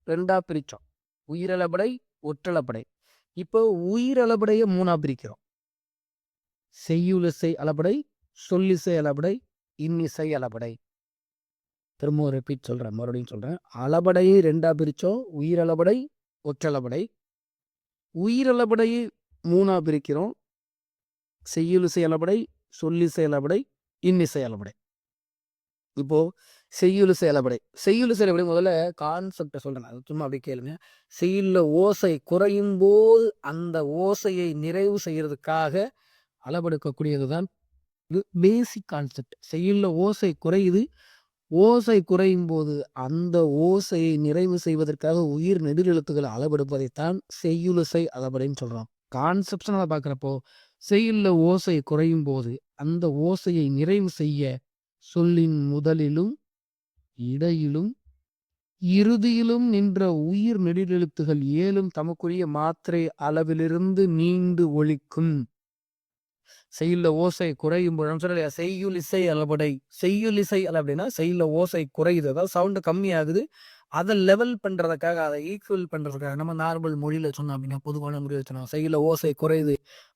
2ஆ பிரிச்சோம். உயிரளபடை, ஒற்றளபடை. இப்போ உயிரளபடைய 3ஆ பிரிக்கிறோம். செய்யுளிசை அளபடை, சொல்லிசை அளபடை, இன்னிசை அளபடை. திரும்பவும் ரிப்பீட் சொல்றேன், மறுபடியும் சொல்றேன். அளபடையை 2ஆ பிரிச்சோம். உயிரளபடை, ஒற்றளபடை. உயிரளபடையை 3ஆ பிரிக்கிறோம். செய்யுளிசை அளபடை, சொல்லிசை அளபடை, இன்னிசை அளபடை. இப்போ செய்யுளிசை அளபடை. செய்யுளிசை அளபடை முதல்ல கான்செப்ட சொல்றேன். அது சும்மா அப்படியே கேளுங்க. செய்யுள்ல ஓசை குறையும் போது அந்த ஓசையை நிறைவு செய்யறதுக்காக அளவெடுக்கக்கூடியது தான் இது பேசிக் கான்செப்ட். செய்யுள்ல ஓசை குறையுது. ஓசை குறையும் போது அந்த ஓசையை நிறைவு செய்வதற்காக உயிர் நெடிலெழுத்துக்களை அளவெடுப்பதைத்தான் செய்யுளிசை அளபடைன்னு சொல்றோம். கான்செப்ஷனலா பார்க்குறப்போ செய்யுள்ல ஓசை குறையும் போது அந்த ஓசையை நிறைவு செய்ய சொல்லின் முதலிலும், இடையிலும், இறுதியிலும் நின்ற உயிர் நெடிலெழுத்துகள் 7ம் தமக்குரிய மாத்திரை அளவிலிருந்து நீண்டு ஒலிக்கும். செய்யுள்ல ஓசை குறையும் போது நம்ம சொல்லலையா, செய்யுள் இசை அளபடை. செய்யுள் இசை அப்படின்னா செய்யுள்ல ஓசை குறையுது, அதாவது சவுண்டு கம்மியாகுது. அதை லெவல் பண்றதுக்காக, அதை ஈக்குவல் பண்றதுக்காக நம்ம நார்மல் மொழியில சொன்னோம் அப்படின்னா, பொதுவான மொழியில சொன்னோம், செய்யுள்ல ஓசை குறையுது,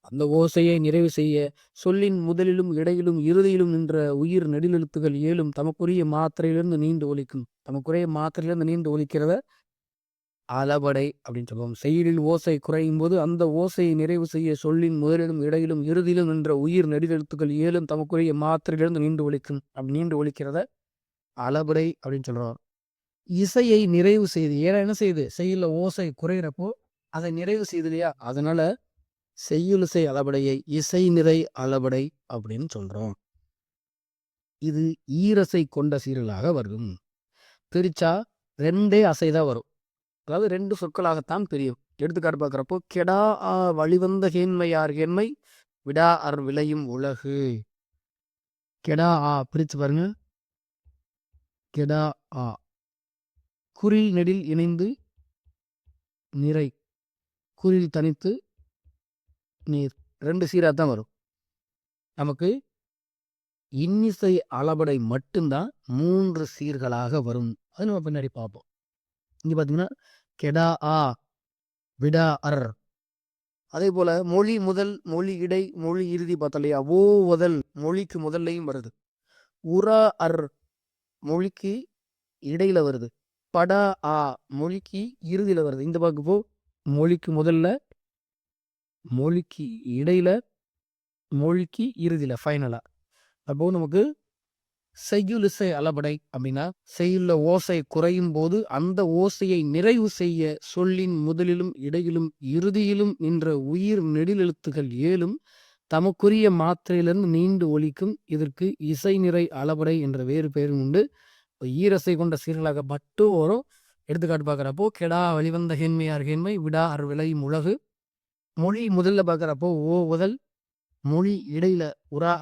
அந்த ஓசையை நிறைவு செய்ய சொல்லின் முதலிலும், இடையிலும், இறுதியிலும் நின்ற உயிர் நெடிலெழுத்துகள் 7ம் தமக்குரிய மாத்திரையிலிருந்து நீண்டு ஒலிக்கும். தமக்குரிய மாத்திரையிலிருந்து நீண்டு ஒலிக்கிறத அளபடை அப்படின்னு சொல்லுவோம். செய்யுளில் ஓசை குறையும் போது அந்த ஓசையை நிறைவு செய்ய சொல்லின் முதலிலும், இடையிலும், இறுதியிலும் நின்ற உயிர் நெடிலெழுத்துக்கள் 7ம் தமக்குரிய மாத்திரையிலிருந்து நீண்டு ஒலிக்கும். அப்படி நீண்டு ஒலிக்கிறத அளபடை அப்படின்னு சொல்றோம். இசையை நிறைவு செய்து, ஏன்னா என்ன செய்யுது, செய்யுள்ல ஓசை குறையிறப்போ அதை நிறைவு செய்யுது இல்லையா? அதனால செய்யுளிசை அளபடையை இசை நிறை அளபடை அப்படின்னு சொல்றோம். இது ஈரசை கொண்ட சீரலாக வரும். பிரிச்சா 2 அசைதான் வரும். அதாவது 2 சொற்களாகத்தான் பிரியும். எடுத்துக்காட்டு பார்க்குறப்போ கெடா வழிவந்த கேண்மையார் கேண்மை விடா விளையும் உலகு. கெடா பிரிச்சு பாருங்க. கெடா குறில் நெடில் இணைந்து நிறை, குறில் தனித்து நீர், 2 சீராக தான் வரும். நமக்கு இன்னிசை அளபடை மட்டும்தான் 3 சீர்களாக வரும். அது நம்ம பின்னாடி பார்ப்போம். இங்க பார்த்தீங்கன்னா கெடா விடா அதே போல மொழி முதல், மொழி இடை, மொழி இறுதி பார்த்தோம் இல்லையா? முதல் மொழிக்கு முதல்லையும் வருது. உரா மொழிக்கு இடையில வருது. படா மொழிக்கு இறுதியில வருது. இந்த பக்கம் மொழிக்கு முதல்ல, மொழிக்கு இடையில, மொழிக்கு இறுதியில ஃபைனலா. அப்போ நமக்கு செய்யுளிசை அளபடை அப்படின்னா செய்யுள்ள ஓசை குறையும் போது அந்த ஓசையை நிறைவு செய்ய சொல்லின் முதலிலும், இடையிலும், இறுதியிலும் நின்ற உயிர் நெடிலெழுத்துகள் 7ம் தமக்குரிய மாத்திரையிலிருந்து நீண்டு ஒலிக்கும். இதற்கு இசை நிறை அளபடை என்ற வேறு பெயரும் உண்டு. ஈரசை கொண்ட சீர்களாக மட்டும் வரும். எடுத்துக்காட்டு பார்க்குறப்போ கெடா வழிவந்த கேண்மையார் கேண்மை விடா விளையும் உலகு. மொழி முதல்ல பார்க்குறப்போ முதல், மொழி இடையில உரா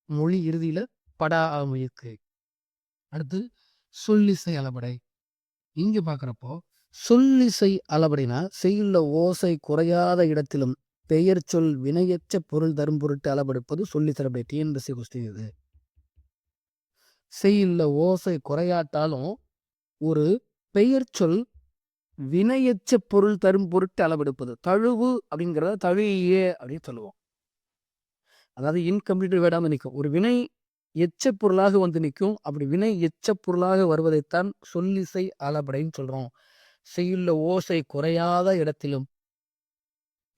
மொழி இறுதியில படா முயற்கு. அடுத்து சொல்லிசை அளபடை. இங்க பார்க்குறப்போ சொல்லிசை அளபடினா செய்யுள்ள ஓசை குறையாத இடத்திலும் பெயர் சொல் வினையற்ற பொருள் தரும் பொருட்டு அளபெடுப்பது சொல்லிசை அளபடை. டிஎன்பிஎஸ்சி கொஸ்டின் இது. செய்யுள்ள ஓசை குறையாட்டாலும் ஒரு பெயர் சொல் வினையற்ற பொருள் தரும் பொருட்டு அளவெடுப்பது. தழுவு அப்படிங்கிறத தழியே அப்படின்னு சொல்லுவோம். அதாவது இன்கம்ப்ளீட் வேர்டாக நிற்கும். ஒரு வினை எச்ச பொருளாக வந்து நிற்கும். அப்படி வினை எச்ச பொருளாக வருவதைத்தான் சொல்லிசை அளபடைன்னு சொல்றோம். செய்யுள்ள ஓசை குறையாத இடத்திலும்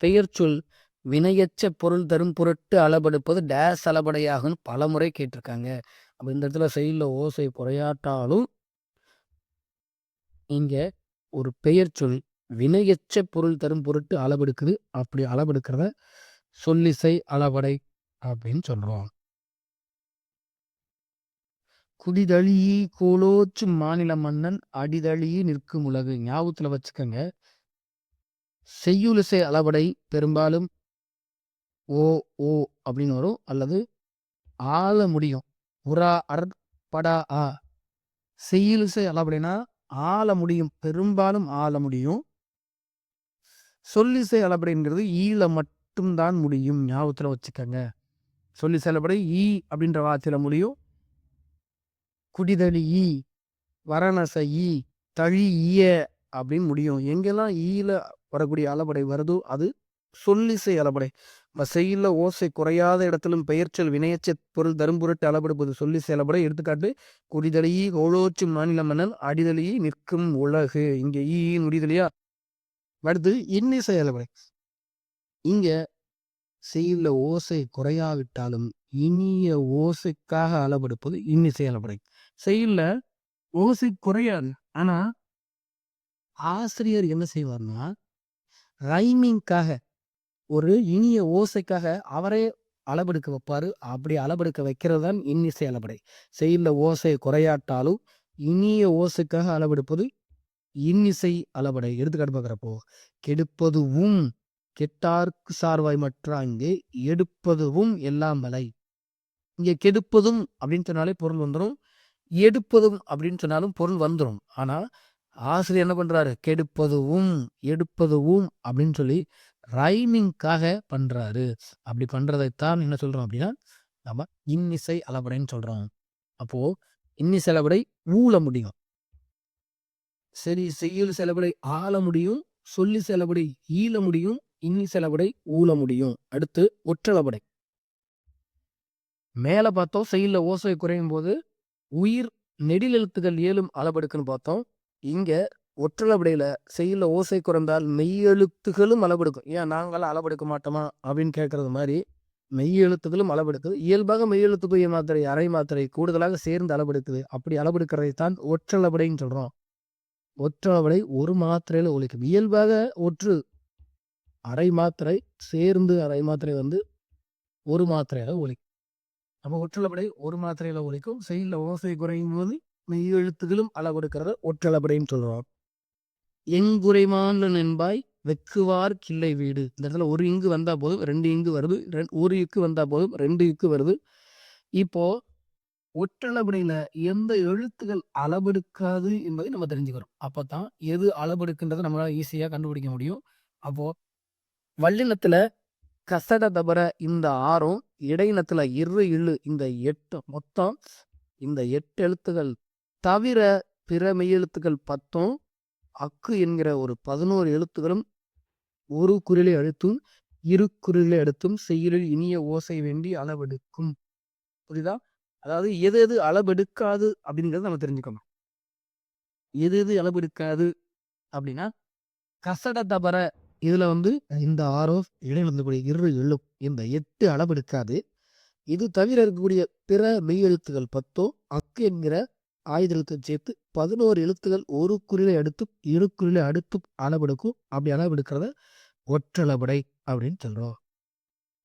பெயர் சொல் வினையச்ச பொருள் தரும் பொருட்டு அளபெடுப்பது டேஸ் அளபடையாகும்னு பல முறை கேட்டிருக்காங்க. அப்போ இந்த இடத்துல செய்யுள்ள ஓசை குறையாட்டாலும் இங்க ஒரு பெயர் சொல் வினையச்ச பொருள் தரும் பொருட்டு அளவெடுக்குது. அப்படி அளவெடுக்கிறத சொல்லிசை அளபடை அப்படின்னு சொல்றோம். குடிதழியி கோலோச்சு மாநில மன்னன் அடிதழியி நிற்கும் உலகு. ஞாபகத்துல வச்சுக்கோங்க. செய்யுளிசை அளபடை பெரும்பாலும் ஓ ஓ அப்படின்னு வரும், அல்லது ஆள முடியும். உரா அர் படா ஆ. செய்யுளிசை அளபடைனா ஆள முடியும், பெரும்பாலும் ஆள முடியும். சொல்லிசை அளபடைங்கிறது ஈல மட்டும்தான் முடியும். ஞாபகத்துல வச்சுக்கோங்க. சொல்லிசை அளபடை ஈ அப்படின்ற வார்த்தையில முடியும். குடிதழி ஈ, வரணச ஈ, தழி ஈய அப்படின்னு முடியும். எங்கெல்லாம் ஈல வரக்கூடிய அளபடை வருதோ அது சொல்லிசை அளபடை. செய்யுள்ள ஓசை குறையாத இடத்திலும் பெயர்ச்சொல் வினையச்ச பொருள் தரும்பொருட்டு அளபெடுப்பது சொல்லிசை அளபடை. எடுத்துக்காட்டு குடிதழியி கோலோச்சு மாநில மன்னன் அடிதழியை நிற்கும் உலகு. இங்க ஈ முடிதலையா. அடுத்து இன்னிசை அளபடை. இங்க செய்யுள்ள ஓசை குறையாவிட்டாலும் இனிய ஓசைக்காக அளபெடுப்பது இன்னிசை அளபடை. செய்யுள்ள ஓசை குறையாது, ஆனா ஆசிரியர் என்ன செய்வார்னா ரைமிங்காக ஒரு இனிய ஓசைக்காக அவரே அளபெடுக்க வைப்பாரு. அப்படி அளபெடுக்க வைக்கிறது தான் இன்னிசை அளபடை. செய்யுள்ள ஓசை குறையாட்டாலும் இனிய ஓசைக்காக அளவெடுப்பது இன்னிசை அளபடை. எடுத்துக்காட்டு பார்க்குறப்போ கெடுப்பதுவும் கெட்டார்க்கு சார்வாய் மற்ற அங்கே எடுப்பதுவும் எல்லாம் மலை. இங்க கெடுப்பதும் அப்படின்னு சொன்னாலே பொருள் வந்துடும், எடுப்பதும் அப்படின்னு சொன்னாலும் பொருள் வந்துடும். ஆனா ஆசிரியர் என்ன பண்றாரு, கெடுப்பதுவும் எடுப்பதுவும் அப்படின்னு சொல்லி ரைமிங்காக பண்றாரு. அப்படி பண்றதைத்தான் என்ன சொல்றோம் அப்படின்னா நம்ம இன்னிசை அளபடைன்னு சொல்றோம். அப்போ இன்னிசை அளபடை ஊழ முடியும். சரி, செய்யுள் செலபடை ஆள முடியும், சொல்லி செலபடை ஈழ முடியும், இன்னி செலபடை ஊழ முடியும். அடுத்து ஒற்றளபடை. மேல பார்த்தோம் செய்யுள்ள ஓசை குறையும் போது உயிர் நெடில் எழுத்துக்கள் ஏழும் அளபெடுக்குன்னு பார்த்தோம். இங்க ஒற்றளபடையில செய்யுள்ள ஓசை குறைந்தால் மெய்யெழுத்துகளும் அளபெடுக்கும். ஏன் நாங்களாம் அளபெடுக்க மாட்டோமா அப்படின்னு கேட்கறது மாதிரி மெய்யெழுத்துகளும் அளபெடுக்குது. இயல்பாக மெய்யெழுத்து பொய்ய மாத்திரை அரை மாத்திரை கூடுதலாக சேர்ந்து அளபெடுக்குது. அப்படி அளபெடுக்கிறதைத்தான் ஒற்றளபடைன்னு சொல்றோம். ஒற்றளபடை ஒரு மாத்திரையில ஒலிக்கும். இயல்பாக ஒற்று அரை மாத்திரை சேர்ந்து அரை மாத்திரை வந்து ஒரு மாத்திரையில ஒலிக்கும். நம்ம ஒற்றளபடை ஒரு மாத்திரையில ஒலிக்கும். செய்யுள்ள ஓசை குறையும் போது மெய் எழுத்துகளும் அளவெடுக்கிறத ஒற்றளபடைன்னு சொல்றோம். எங்குறைமான் என்பாய் வெக்குவார் கிள்ளை வீடு. இந்த இடத்துல ஒரு இங்கு வந்தா போதும் 2 இங்கு வருது, ஒரு இக்கு வந்தா போதும் 2 இக்கு வருது. இப்போ ஒற்றளபடையில எந்த எழுத்துகள் அளபெடுக்காது என்பதை நம்ம தெரிஞ்சுக்கிறோம். அப்பதான் எது அளபெடுக்குன்றதை நம்மளால ஈஸியா கண்டுபிடிக்க முடியும். அப்போ வல்லினத்துல கசட தபர இந்த 6ம், இடையினத்துல இரு இழு இந்த 8, மொத்தம் இந்த 8 எழுத்துகள் தவிர பிற மெய்யெழுத்துக்கள் 10ம், அக்கு என்கிற ஒரு 11 எழுத்துகளும் ஒரு குறிலை அழுத்தும் இரு குறிலை அடுத்தும் செய்யுளில் இனிய ஓசை வேண்டி அளவெடுக்கும். புரியுதா? அதாவது எது எது அளவெடுக்காது அப்படிங்கிறத நம்ம தெரிஞ்சுக்கணும். எது எது அளவெடுக்காது அப்படின்னா கசட தபர இதுல வந்து இந்த 6 இடையில இரு எழும் இந்த 8 அளவெடுக்காது. இது தவிர இருக்கக்கூடிய பிற மெய் எழுத்துக்கள் 10ம், அக்கு என்கிற ஆயுத எழுத்து சேர்த்து 11 எழுத்துகள் ஒரு குறிலை அடுத்தும் இரு குறிலை அடுத்தும் அளவெடுக்கும். அப்படி அளவெடுக்கிறத ஒற்றளபடை அப்படின்னு சொல்றோம்.